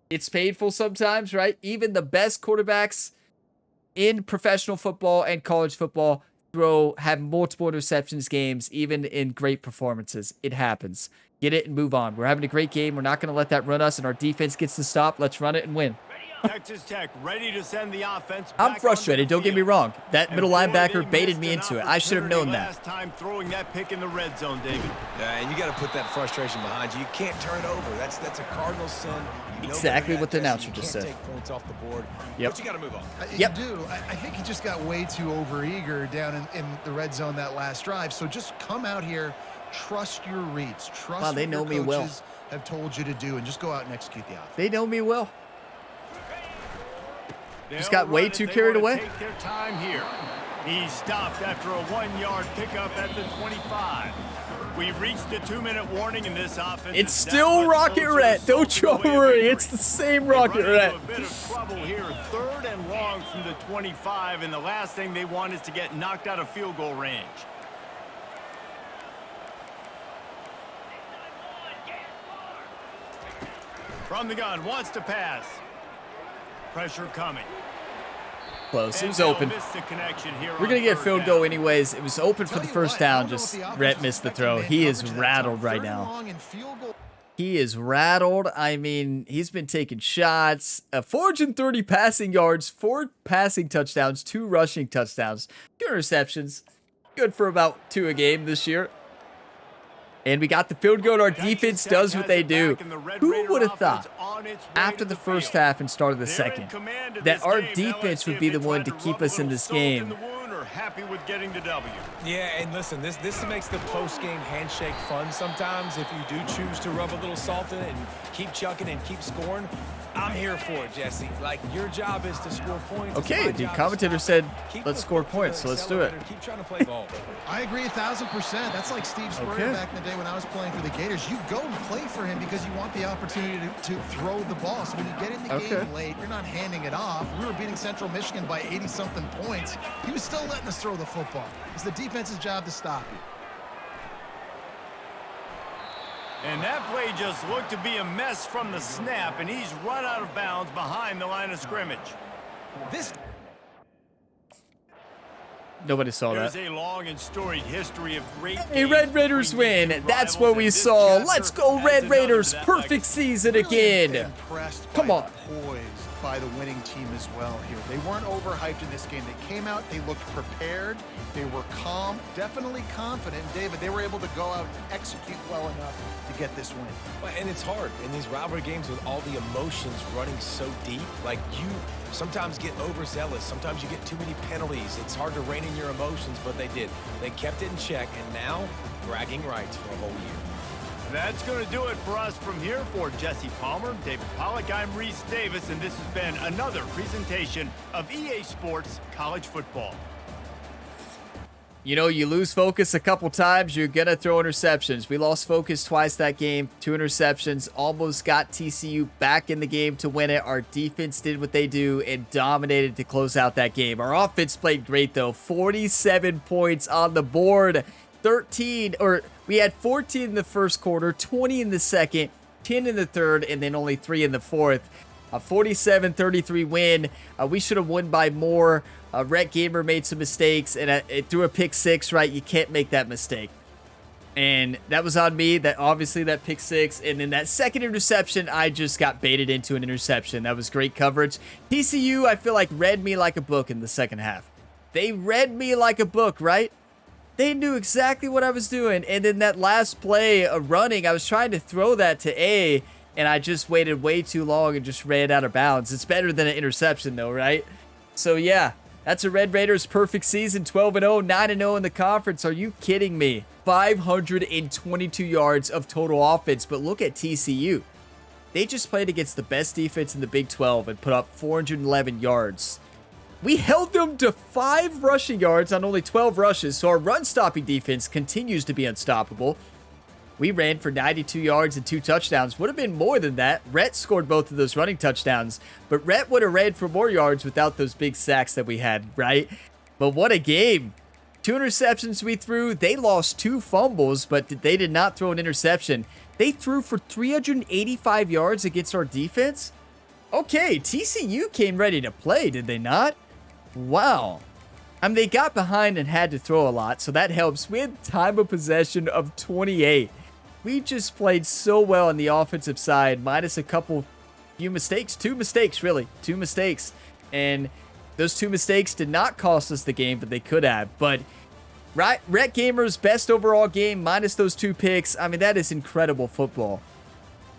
It's painful sometimes, right? Even the best quarterbacks in professional football and college football have multiple interceptions games, even in great performances. It happens. Get it and move on. We're having a great game. We're not going to let that run us, and our defense gets to stop. Let's run it and win. Texas Tech ready to send the offense. I'm frustrated. Don't get me wrong. That middle linebacker baited me into it. I should have known that. Last time throwing that pick in the red zone, David. Yeah, and you got to put that frustration behind you. You can't turn over. That's a cardinal sin. Exactly what the announcer just said. Take points off the board. Yep. But you got to move on. You do. I think he just got way too overeager down in the red zone that last drive. So just come out here, trust your reads, trust what they know me well. coaches have told you to do, and just go out and execute the offense. They know me well. Just got way too carried away. Take their time here. He stopped after a 1-yard pickup at the 25. We've reached the 2-minute warning in this offense. It's still Rocket Red. Don't you worry. It's the same Rocket Red. A bit of trouble here. 3rd and long from the 25, and the last thing they want is to get knocked out of field goal range. From the gun, wants to pass. Pressure coming. Close. It was open. We're going to get field goal anyways. It was open for the first down. Just Rhett missed the throw. He is rattled right now. He is rattled. I mean, he's been taking shots. 430 passing yards, 4 passing touchdowns, 2 rushing touchdowns, 2 interceptions. Good for about 2 a game this year. And we got the field goal. Our defense does what they do. Who would have thought after the first half and start of the second that our defense would be the one to keep us in this game? Happy with getting the W. Yeah, and listen, this makes the post-game handshake fun sometimes. If you do choose to rub a little salt in it and keep chucking and keep scoring, I'm here for it, Jesse. Like, your job is to score points. Okay, the commentator said, let's score points, so let's do it. Keep trying to play ball. I agree 1,000%. That's like Steve Spurrier back in the day when I was playing for the Gators. You go and play for him because you want the opportunity to throw the ball. So when you get in the game late, you're not handing it off. We were beating Central Michigan by 80-something points. He was still letting us throw the football. It's the defense's job to stop you. And that play just looked to be a mess from the snap, and he's run out of bounds behind the line of scrimmage. Nobody saw that. There's a long and storied history of great Hey, Red Raiders win. That's what we saw. Let's go, Red Raiders. Perfect season again. Come on. Poised by the winning team as well here. They weren't overhyped in this game. They came out, they looked prepared, they were calm, definitely confident. David, they were able to go out and execute well enough to get this win. And it's hard in these rivalry games with all the emotions running so deep. Like, you sometimes get overzealous. Sometimes you get too many penalties. It's hard to rein in your emotions, but they did. They kept it in check, and now bragging rights for a whole year. That's going to do it for us from here. For Jesse Palmer, David Pollack, I'm Reese Davis, and this has been another presentation of EA Sports College Football. You know, you lose focus a couple times, you're going to throw interceptions. We lost focus twice that game, 2 interceptions, almost got TCU back in the game to win it. Our defense did what they do and dominated to close out that game. Our offense played great, though. 47 points on the board. We had 14 in the first quarter, 20 in the second, 10 in the third, and then only 3 in the fourth. A 47-33 win. We should have won by more. Rhett Gamer made some mistakes, and it threw a pick 6, right? You can't make that mistake. And that was on me, obviously that pick 6. And then that second interception, I just got baited into an interception. That was great coverage. TCU, I feel like, read me like a book in the second half. They read me like a book, right? They knew exactly what I was doing. And then that last play of running, I was trying to throw that to A, and I just waited way too long and just ran out of bounds. It's better than an interception, though, right? So, yeah, that's a Red Raiders perfect season. 12-0, 9-0 in the conference. Are you kidding me? 522 yards of total offense. But look at TCU. They just played against the best defense in the Big 12 and put up 411 yards. We held them to 5 rushing yards on only 12 rushes, so our run-stopping defense continues to be unstoppable. We ran for 92 yards and 2 touchdowns. Would have been more than that. Rhett scored both of those running touchdowns, but Rhett would have ran for more yards without those big sacks that we had, right? But what a game. 2 interceptions we threw. They lost 2 fumbles, but they did not throw an interception. They threw for 385 yards against our defense. Okay, TCU came ready to play, did they not? Wow. I mean, they got behind and had to throw a lot, so that helps. We had time of possession of 28. We just played so well on the offensive side, minus a few mistakes. 2 mistakes, really. 2 mistakes. And those 2 mistakes did not cost us the game, but they could have. But Rhett Gamer's best overall game, minus those 2 picks. I mean, that is incredible football.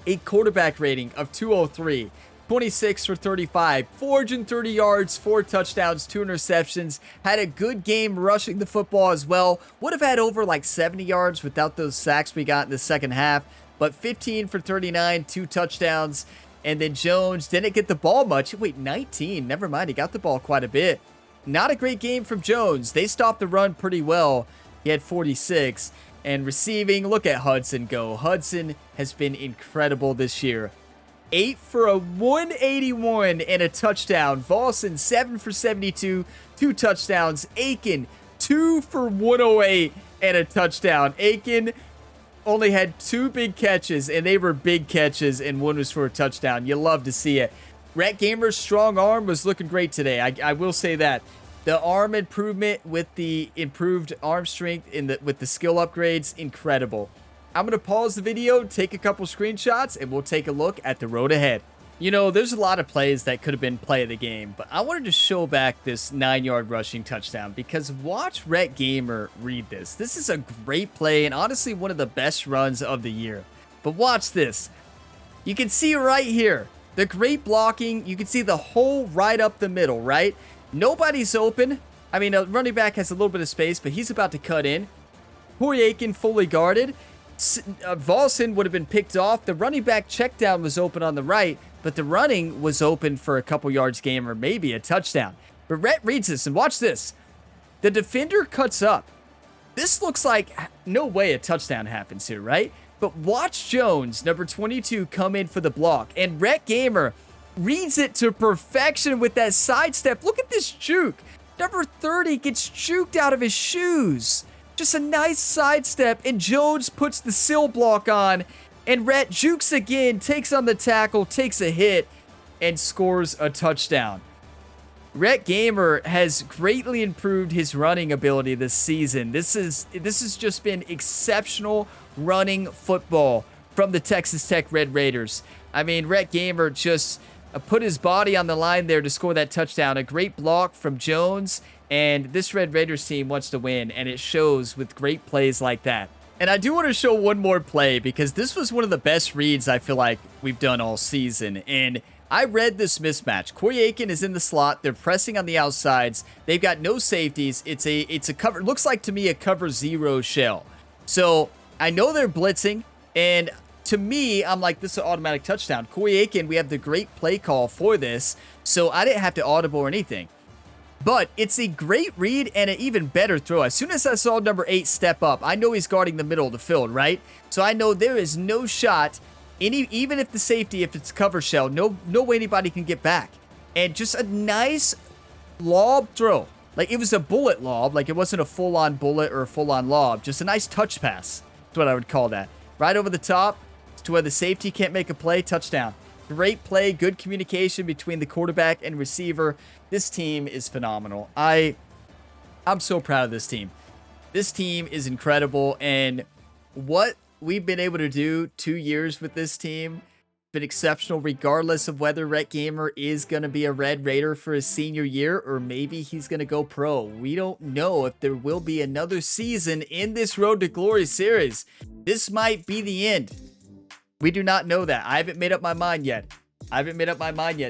A quarterback rating of 203. 26 for 35, 430 yards, 4 touchdowns, 2 interceptions. Had a good game rushing the football as well. Would have had over like 70 yards without those sacks we got in the second half. But 15 for 39, 2 touchdowns. And then Jones didn't get the ball much. Wait, 19. Never mind. He got the ball quite a bit. Not a great game from Jones. They stopped the run pretty well. He had 46. And receiving, look at Hudson go. Hudson has been incredible this year. 8 for a 181 and a touchdown. Volson, 7 for 72, 2 touchdowns. Aiken, 2 for 108 and a touchdown. Aiken only had 2 big catches, and they were big catches, and one was for a touchdown. You love to see it. Rat Gamer's strong arm was looking great today. I will say that. The arm improvement with the improved arm strength with the skill upgrades, incredible. I'm going to pause the video, take a couple screenshots, and we'll take a look at the road ahead. You know, there's a lot of plays that could have been play of the game, but I wanted to show back this 9-yard rushing touchdown because watch Rhett Gamer read this. This is a great play and honestly one of the best runs of the year. But watch this. You can see right here, the great blocking. You can see the hole right up the middle, right? Nobody's open. I mean, a running back has a little bit of space, but he's about to cut in. Corey Aiken fully guarded. Volson would have been picked off. The running back check down was open on the right, but the running was open for a couple yards game or maybe a touchdown. But Rhett reads this, and watch this. The defender cuts up. This looks like no way a touchdown happens here, right? But watch Jones, number 22, come in for the block. And Rhett Gamer reads it to perfection with that sidestep. Look at this juke. Number 30 gets juked out of his shoes. Just a nice sidestep, and Jones puts the sill block on, and Rhett jukes again, takes on the tackle, takes a hit, and scores a touchdown. Rhett Gamer has greatly improved his running ability this season. This has just been exceptional running football from the Texas Tech Red Raiders. I mean, Rhett Gamer just put his body on the line there to score that touchdown. A great block from Jones. And this Red Raiders team wants to win, and it shows with great plays like that. And I do want to show one more play because this was one of the best reads I feel like we've done all season. And I read this mismatch. Corey Aiken is in the slot. They're pressing on the outsides. They've got no safeties. It's a cover. Looks like to me a cover 0 shell. So I know they're blitzing, and to me, I'm like, this is an automatic touchdown. Corey Aiken, we have the great play call for this, so I didn't have to audible or anything. But it's a great read and an even better throw. As soon as I saw number 8 step up, I know he's guarding the middle of the field, right? So I know there is no shot, even if the safety, if it's cover shell, no way anybody can get back. And just a nice lob throw. Like, it was a bullet lob. Like, it wasn't a full-on bullet or a full-on lob. Just a nice touch pass. That's what I would call that. Right over the top to where the safety can't make a play. Touchdown. Great play, good communication between the quarterback and receiver. This team is phenomenal. I'm so proud of this team. This team is incredible, and what we've been able to do 2 years with this team been exceptional, regardless of whether Rhett Gamer is going to be a Red Raider for his senior year, or maybe he's going to go pro. We don't know if there will be another season in this Road to Glory series. This might be the end. We do not know that. I haven't made up my mind yet.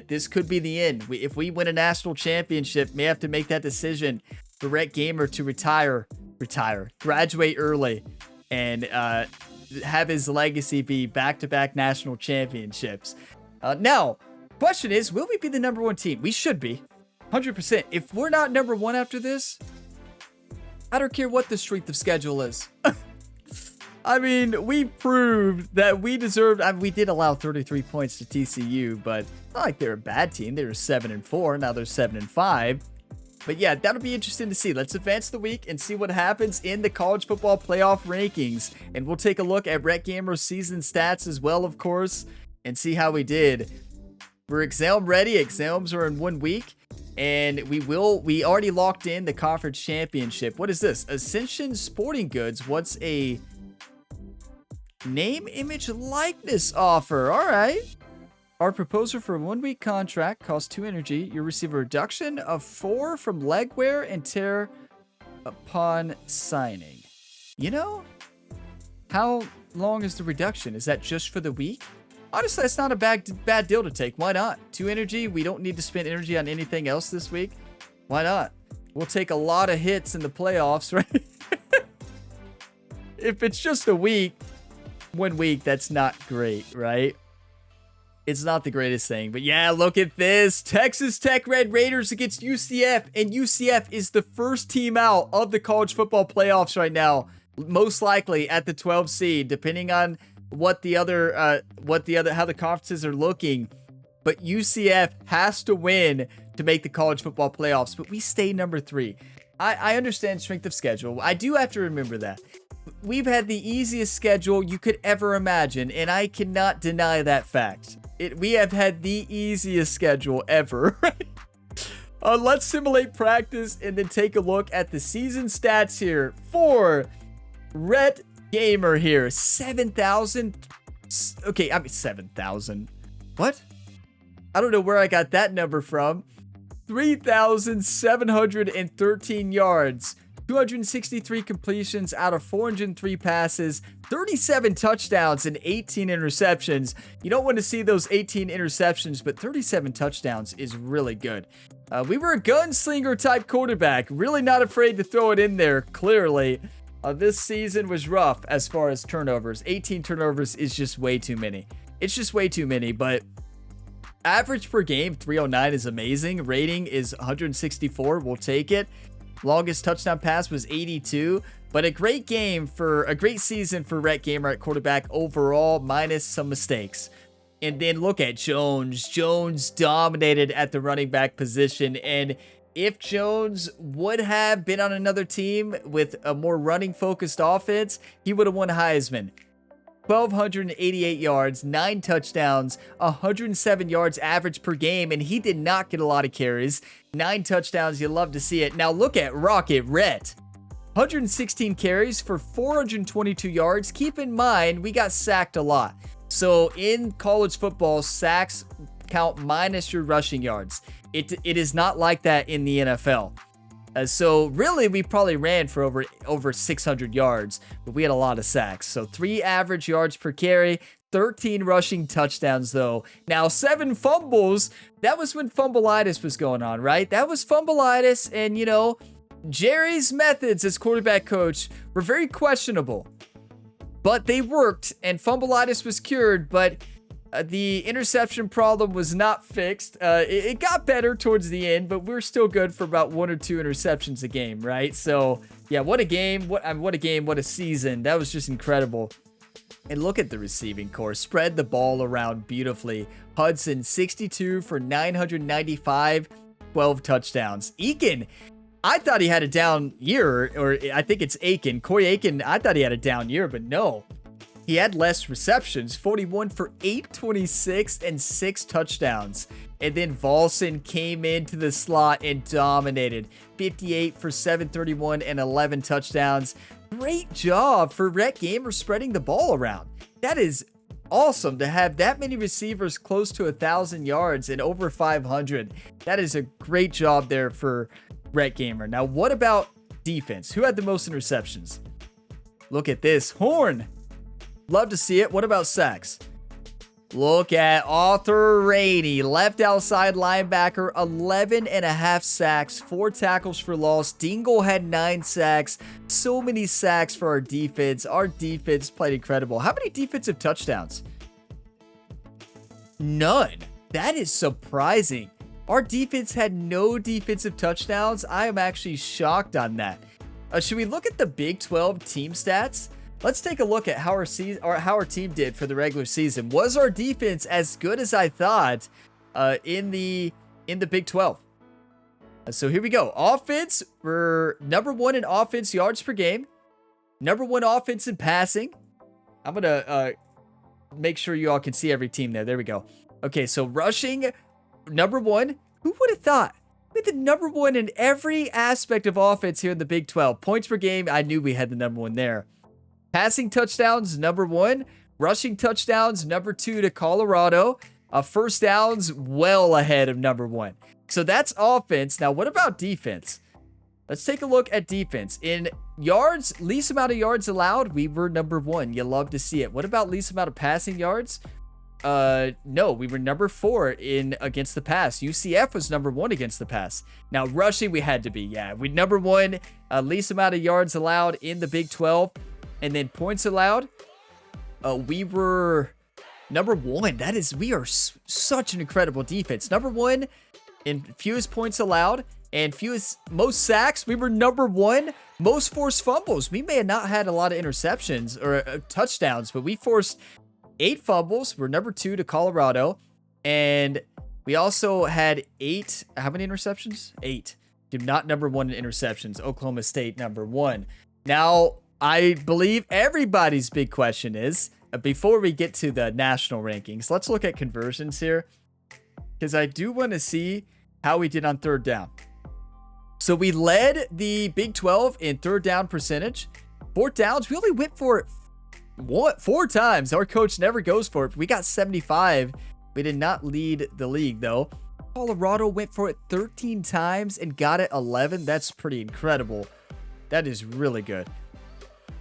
This could be the end. If we win a national championship, may have to make that decision for Rhett Gamer to graduate early, and have his legacy be back-to-back national championships. Now, question is, will we be the number 1 team? We should be. 100%. If we're not number 1 after this, I don't care what the strength of schedule is. I mean, we proved that we deserved. I mean, we did allow 33 points to TCU, but it's not like they're a bad team. They were 7-4. Now they're 7-5. But yeah, that'll be interesting to see. Let's advance the week and see what happens in the college football playoff rankings. And we'll take a look at Rhett Gamer's season stats as well, of course, and see how we did. We're exam ready. Exams are in 1 week. And we already locked in the conference championship. What is this? Ascension Sporting Goods. What's a name, image, likeness offer? All right. Our proposal for a 1 week contract costs 2 energy. You'll receive a reduction of 4 from leg wear and tear upon signing. You know, how long is the reduction? Is that just for the week? Honestly, that's not a bad deal to take. Why not? 2 energy. We don't need to spend energy on anything else this week. Why not? We'll take a lot of hits in the playoffs, right? If it's just a week, 1 week, that's not great, right? It's not the greatest thing. But yeah, look at this. Texas Tech Red Raiders against UCF. And UCF is the first team out of the college football playoffs right now. Most likely at the 12 seed, depending on how the conferences are looking. But UCF has to win to make the college football playoffs. But we stay number 3. I understand strength of schedule. I do have to remember that. We've had the easiest schedule you could ever imagine, and I cannot deny that fact. We have had the easiest schedule ever, right? Let's simulate practice and then take a look at the season stats here for Rhett Gamer here. 7,000. Okay, I mean 7,000. What? I don't know where I got that number from. 3,713 yards. 263 completions out of 403 passes, 37 touchdowns, and 18 interceptions. You don't want to see those 18 interceptions, but 37 touchdowns is really good. We were a gunslinger type quarterback, really not afraid to throw it in there, clearly. This season was rough as far as turnovers. 18 turnovers is just way too many. It's just way too many, but average per game, 309 is amazing. Rating is 164. We'll take it. Longest touchdown pass was 82, but a great season for Rhett Gamer at quarterback overall, minus some mistakes. And then look at Jones. Jones dominated at the running back position, and if Jones would have been on another team with a more running-focused offense, he would have won Heisman. 1,288 yards, 9 touchdowns, 107 yards average per game, and he did not get a lot of carries. 9 touchdowns, you love to see it. Now look at Rocket Rhett. 116 carries for 422 yards. Keep in mind, we got sacked a lot. So in college football, sacks count minus your rushing yards. It is not like that in the NFL. So really, we probably ran for over 600 yards, but we had a lot of sacks. So 3 average yards per carry, 13 rushing touchdowns though. Now 7 fumbles. That was when fumbleitis was going on, right? That was fumbleitis, and you know, Jerry's methods as quarterback coach were very questionable, but they worked, and fumbleitis was cured. But the interception problem was not fixed. It got better towards the end, but we're still good for about 1 or 2 interceptions a game, right? So yeah, what a game, what a game, what a season. That was just incredible. And look at the receiving corps. Spread the ball around beautifully. Hudson, 62 for 995, 12 touchdowns. Eakin, I thought he had a down year, or I think it's Aiken. Corey Aiken, I thought he had a down year, but no. He had less receptions, 41 for 826 and 6 touchdowns. And then Volson came into the slot and dominated, 58 for 731 and 11 touchdowns. Great job for Rhett Gamer spreading the ball around. That is awesome to have that many receivers close to 1,000 yards and over 500. That is a great job there for Rhett Gamer. Now, what about defense? Who had the most interceptions? Look at this. Horn. Love to see it. What about sacks? Look at Arthur Rainey, left outside linebacker, 11.5 sacks, 4 tackles for loss. Dingle had 9 sacks. So many sacks for our defense. Our defense played incredible. How many defensive touchdowns? None. That is surprising. Our defense had no defensive touchdowns. I am actually shocked on that. Should we look at the Big 12 team stats? Let's take a look at how our team did for the regular season. Was our defense as good as I thought in the Big 12? So here we go. Offense, we're number 1 in offense yards per game. Number 1 offense in passing. I'm going to make sure you all can see every team there. There we go. Okay, so rushing, number 1. Who would have thought? We had the number 1 in every aspect of offense here in the Big 12. Points per game, I knew we had the number 1 there. Passing touchdowns, number 1. Rushing touchdowns, number 2 to Colorado. First downs, well ahead of number 1. So that's offense. Now, what about defense? Let's take a look at defense. In yards, least amount of yards allowed, we were number 1. You love to see it. What about least amount of passing yards? No, we were number 4 in against the pass. UCF was number 1 against the pass. Now, rushing, we had to be. Yeah, we number 1, least amount of yards allowed in the Big 12. And then points allowed, we were number 1. We are such an incredible defense. Number 1 in fewest points allowed and most sacks. We were number 1. Most forced fumbles. We may have not had a lot of interceptions or touchdowns, but we forced 8 fumbles. We're number 2 to Colorado. And we also had 8. How many interceptions? 8. Not number 1 in interceptions. Oklahoma State, number 1. Now, I believe everybody's big question is, before we get to the national rankings, let's look at conversions here, because I do want to see how we did on third down. So we led the Big 12 in third down percentage. Fourth downs, we only went for it 4 times. Our coach never goes for it. We got 75. We did not lead the league, though. Colorado went for it 13 times and got it 11. That's pretty incredible. That is really good.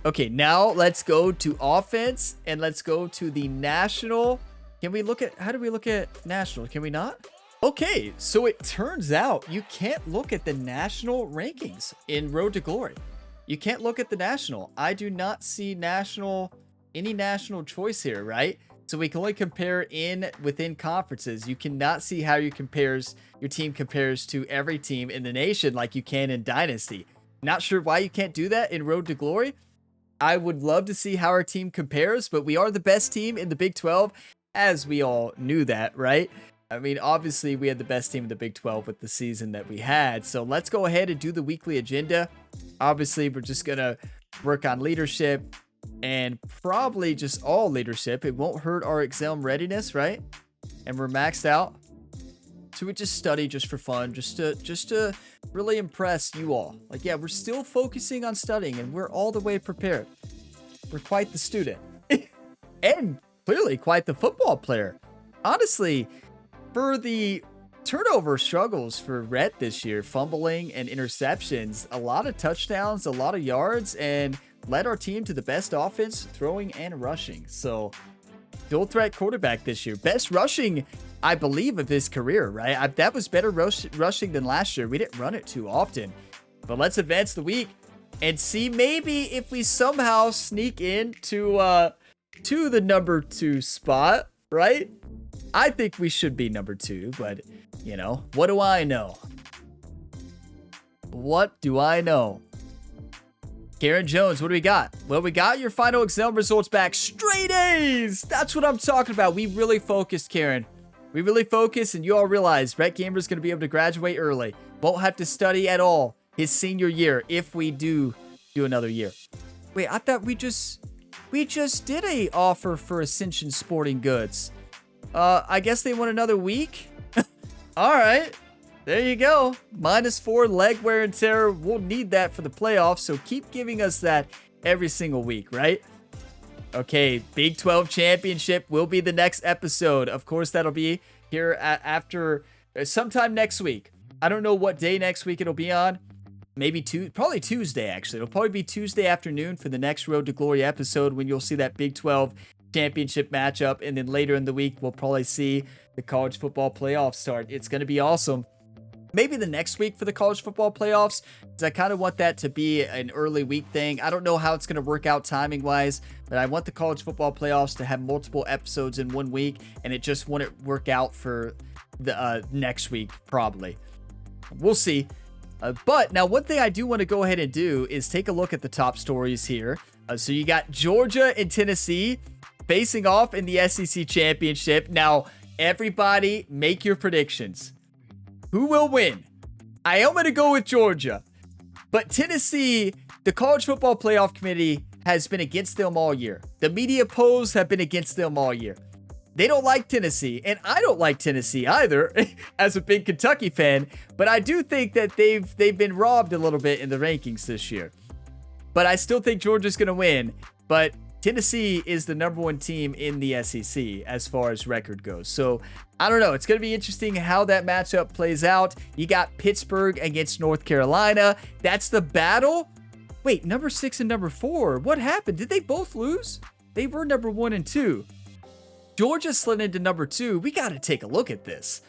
Okay, now let's go to offense and let's go to the national. Can we look at, how do we look at national? Can we not? Okay, so it turns out you can't look at the national rankings in Road to Glory. You can't look at the national. I do not see any national choice here, right? So we can only compare within conferences. You cannot see how your team compares to every team in the nation like you can in Dynasty. Not sure why you can't do that in Road to Glory. I would love to see how our team compares, but we are the best team in the Big 12, as we all knew that, right? I mean, obviously, we had the best team in the Big 12 with the season that we had. So let's go ahead and do the weekly agenda. Obviously, we're just going to work on leadership and probably just all leadership. It won't hurt our exam readiness, right? And we're maxed out. So we just study just for fun, just to really impress you all. Like, yeah, we're still focusing on studying and we're all the way prepared. We're quite the student and clearly quite the football player. Honestly, for the turnover struggles for Rhett this year, fumbling and interceptions, a lot of touchdowns, a lot of yards, and led our team to the best offense, throwing and rushing. So dual threat quarterback this year. Best rushing, I believe, of his career, right? That was better rushing than last year. We didn't run it too often. But let's advance the week and see maybe if we somehow sneak into to the number 2 spot, right? I think we should be number 2, but, you know, what do I know? What do I know? Karen Jones, what do we got? Well, we got your final exam results back. Straight A's! That's what I'm talking about. We really focused, Karen. We really focused, and you all realize Rhett Gamer's going to be able to graduate early. Won't have to study at all his senior year if we do another year. Wait, I thought we just did a offer for Ascension Sporting Goods. I guess they want another week? All right. There you go. -4 leg wear and tear. We'll need that for the playoffs, so keep giving us that every single week, right? Okay, Big 12 Championship will be the next episode. Of course, that'll be here after sometime next week. I don't know what day next week it'll be on. Maybe probably Tuesday, actually. It'll probably be Tuesday afternoon for the next Road to Glory episode when you'll see that Big 12 Championship matchup. And then later in the week, we'll probably see the college football playoffs start. It's going to be awesome. Maybe the next week for the college football playoffs, because I kind of want that to be an early week thing. I don't know how it's going to work out timing wise, but I want the college football playoffs to have multiple episodes in 1 week, and it just wouldn't work out for the next week, probably. We'll see. But now one thing I do want to go ahead and do is take a look at the top stories here. So you got Georgia and Tennessee facing off in the SEC Championship. Now, everybody make your predictions. Who will win? I am going to go with Georgia. But Tennessee, the College Football Playoff Committee has been against them all year. The media polls have been against them all year. They don't like Tennessee, and I don't like Tennessee either as a big Kentucky fan, but I do think that they've been robbed a little bit in the rankings this year. But I still think Georgia's going to win, but Tennessee is the number one team in the SEC as far as record goes. So I don't know. It's going to be interesting how that matchup plays out. You got Pittsburgh against North Carolina. That's the battle. Wait, number 6 and number 4. What happened? Did they both lose? They were number 1 and 2. Georgia slid into number 2. We got to take a look at this.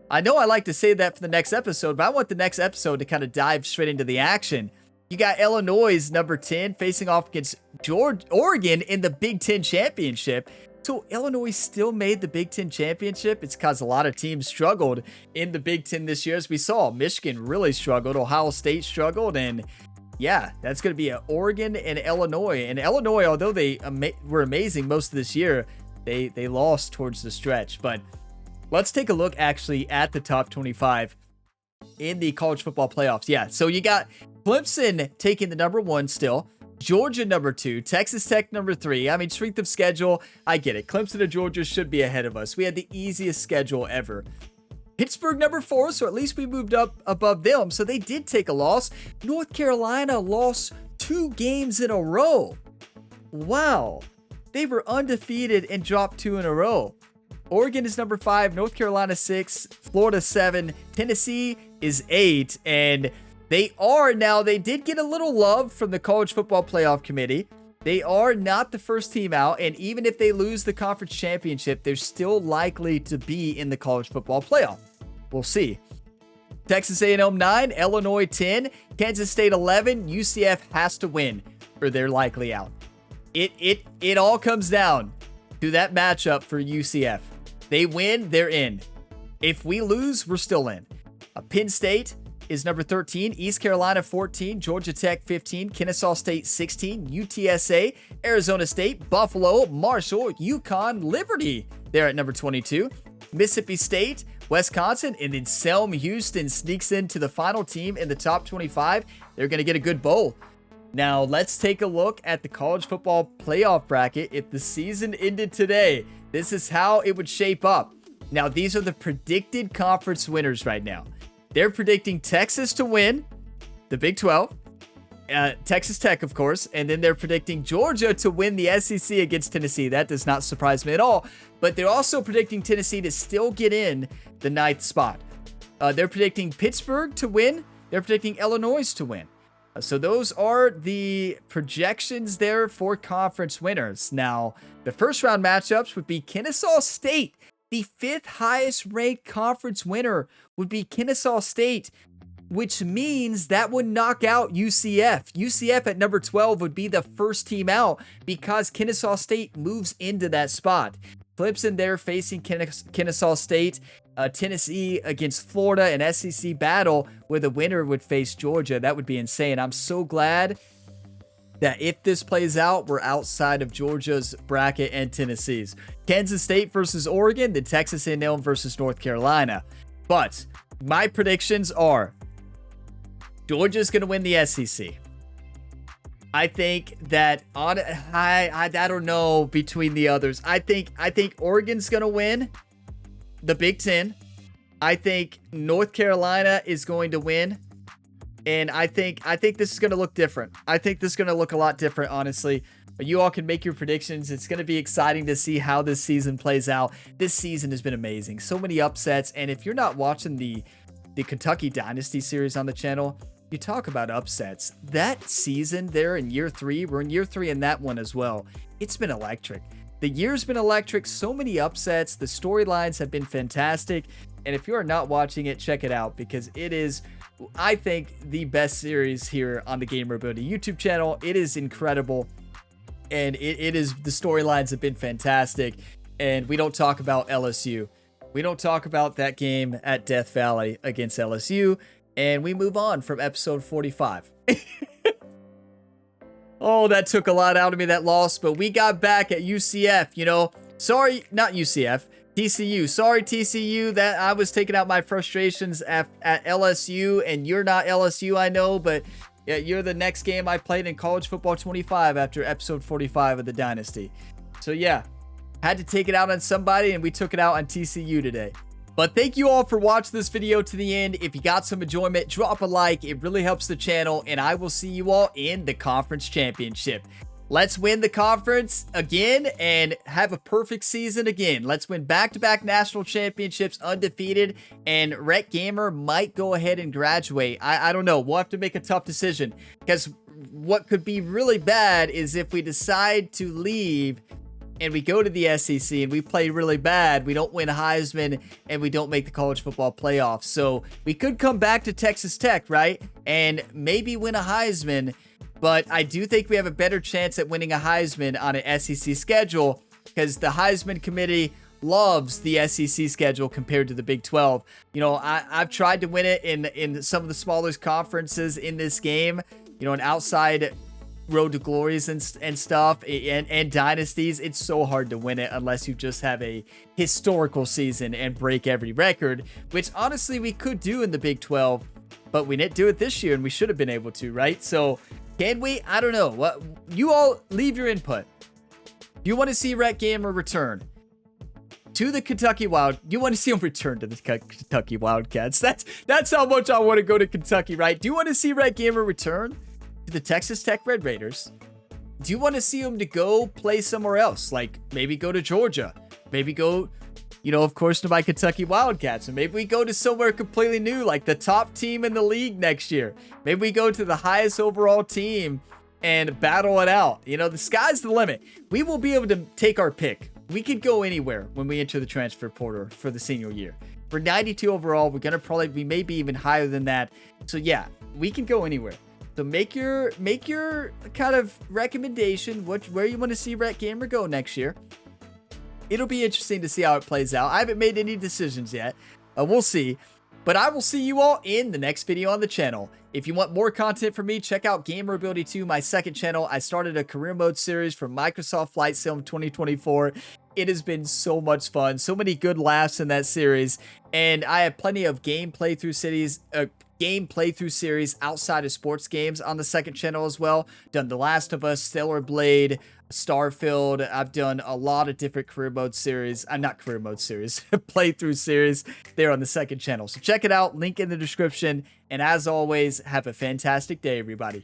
I know I like to say that for the next episode, but I want the next episode to kind of dive straight into the action. You got Illinois, number 10, facing off against Oregon in the Big Ten Championship. So Illinois still made the Big Ten Championship. It's because a lot of teams struggled in the Big Ten this year, as we saw. Michigan really struggled. Ohio State struggled. And yeah, that's going to be Oregon and Illinois. And Illinois, although they were amazing most of this year, they lost towards the stretch. But let's take a look actually at the top 25 in the college football playoffs. Yeah, so you got Clemson taking the number 1 still. Georgia number 2, Texas Tech number 3. I mean, strength of schedule, I get it. Clemson and Georgia should be ahead of us. We had the easiest schedule ever. Pittsburgh number 4, so at least we moved up above them. So they did take a loss. North Carolina lost 2 games in a row. Wow. They were undefeated and dropped 2 in a row. Oregon is number 5, North Carolina 6, Florida 7, Tennessee is 8, and they did get a little love from the College Football Playoff Committee. They are not the first team out, and even if they lose the conference championship, they're still likely to be in the College Football Playoff. We'll see. Texas A&M 9, Illinois 10, Kansas State 11, UCF has to win, or they're likely out. It all comes down to that matchup for UCF. They win, they're in. If we lose, we're still in. Penn State is number 13, East Carolina 14, Georgia Tech 15, Kennesaw State 16, UTSA, Arizona State, Buffalo, Marshall, UConn, Liberty. They're at number 22. Mississippi State, Wisconsin, and then Selm Houston sneaks into the final team in the top 25. They're going to get a good bowl. Now, let's take a look at the college football playoff bracket. If the season ended today, this is how it would shape up. Now, these are the predicted conference winners right now. They're predicting Texas to win the Big 12, Texas Tech, of course, and then they're predicting Georgia to win the SEC against Tennessee. That does not surprise me at all, but they're also predicting Tennessee to still get in the 9th spot. They're predicting Pittsburgh to win. They're predicting Illinois to win. So those are the projections there for conference winners. Now, the first round matchups would be Kennesaw State. The 5th highest ranked conference winner would be Kennesaw State, which means that would knock out UCF. UCF at number 12 would be the first team out because Kennesaw State moves into that spot. Clemson there facing Kennesaw State. Tennessee against Florida, an SEC battle where the winner would face Georgia. That would be insane. I'm so glad that if this plays out, we're outside of Georgia's bracket and Tennessee's. Kansas State versus Oregon, then Texas A&M versus North Carolina. But my predictions are Georgia's going to win the SEC. I think that I don't know between the others. I think Oregon's going to win the Big Ten. I think North Carolina is going to win. And I think this is going to look different. I think this is going to look a lot different, honestly. But you all can make your predictions. It's going to be exciting to see how this season plays out. This season has been amazing. So many upsets. And if you're not watching the Kentucky Dynasty series on the channel, you talk about upsets. That season there in year 3, we're in year 3 in that one as well. It's been electric. The year's been electric. So many upsets. The storylines have been fantastic. And if you're not watching it, check it out because it is, I think, the best series here on the Gamer Ability YouTube channel. It is incredible. And it is, the storylines have been fantastic. And we don't talk about LSU. We don't talk about that game at Death Valley against LSU. And we move on from episode 45. Oh, that took a lot out of me, that loss. But we got back at UCF, you know. Sorry, not UCF. TCU. Sorry, TCU, that I was taking out my frustrations at LSU, and you're not LSU, I know, but yeah, you're the next game I played in College Football 25 after episode 45 of the Dynasty. So yeah, had to take it out on somebody, and we took it out on TCU today. But thank you all for watching this video to the end. If you got some enjoyment, drop a like. It really helps the channel, and I will see you all in the conference championship. Let's win the conference again and have a perfect season again. Let's win back-to-back national championships undefeated, and Rhett Gamer might go ahead and graduate. I don't know. We'll have to make a tough decision, because what could be really bad is if we decide to leave and we go to the SEC and we play really bad, we don't win Heisman, and we don't make the college football playoffs. So we could come back to Texas Tech, right? And maybe win a Heisman. But I do think we have a better chance at winning a Heisman on an SEC schedule, because the Heisman committee loves the SEC schedule compared to the Big 12. You know, I've tried to win it in some of the smaller conferences in this game, you know, an outside road to glories and stuff and dynasties. It's so hard to win it unless you just have a historical season and break every record, which honestly we could do in the Big 12, but we didn't do it this year, and we should have been able to, right? So can we? I don't know. What you all leave your input. Do you want to see Rhett Gamer return to the Kentucky Wild? You want to see him return to the Kentucky Wildcats? That's how much I want to go to Kentucky, right? Do you want to see Rhett Gamer return to the Texas Tech Red Raiders? Do you want to see him to go play somewhere else? Like maybe go to Georgia, maybe go, you know, of course, to my Kentucky Wildcats. And maybe we go to somewhere completely new, like the top team in the league next year. Maybe we go to the highest overall team and battle it out. You know, the sky's the limit. We will be able to take our pick. We could go anywhere when we enter the transfer portal for the senior year. For 92 overall, we're going to we may be even higher than that. So yeah, we can go anywhere. So make your kind of recommendation, where you want to see Rhett Gamer go next year. It'll be interesting to see how it plays out. I haven't made any decisions yet. We'll see. But I will see you all in the next video on the channel. If you want more content from me, check out Gamer Ability 2, my second channel. I started a career mode series for Microsoft Flight Sim 2024. It has been so much fun. So many good laughs in that series. And I have plenty of game playthrough series outside of sports games on the second channel as well. Done The Last of Us, Stellar Blade, Starfield. I've done a lot of different career mode series. Not career mode series, playthrough series there on the second channel. So check it out, link in the description. And as always, have a fantastic day, everybody.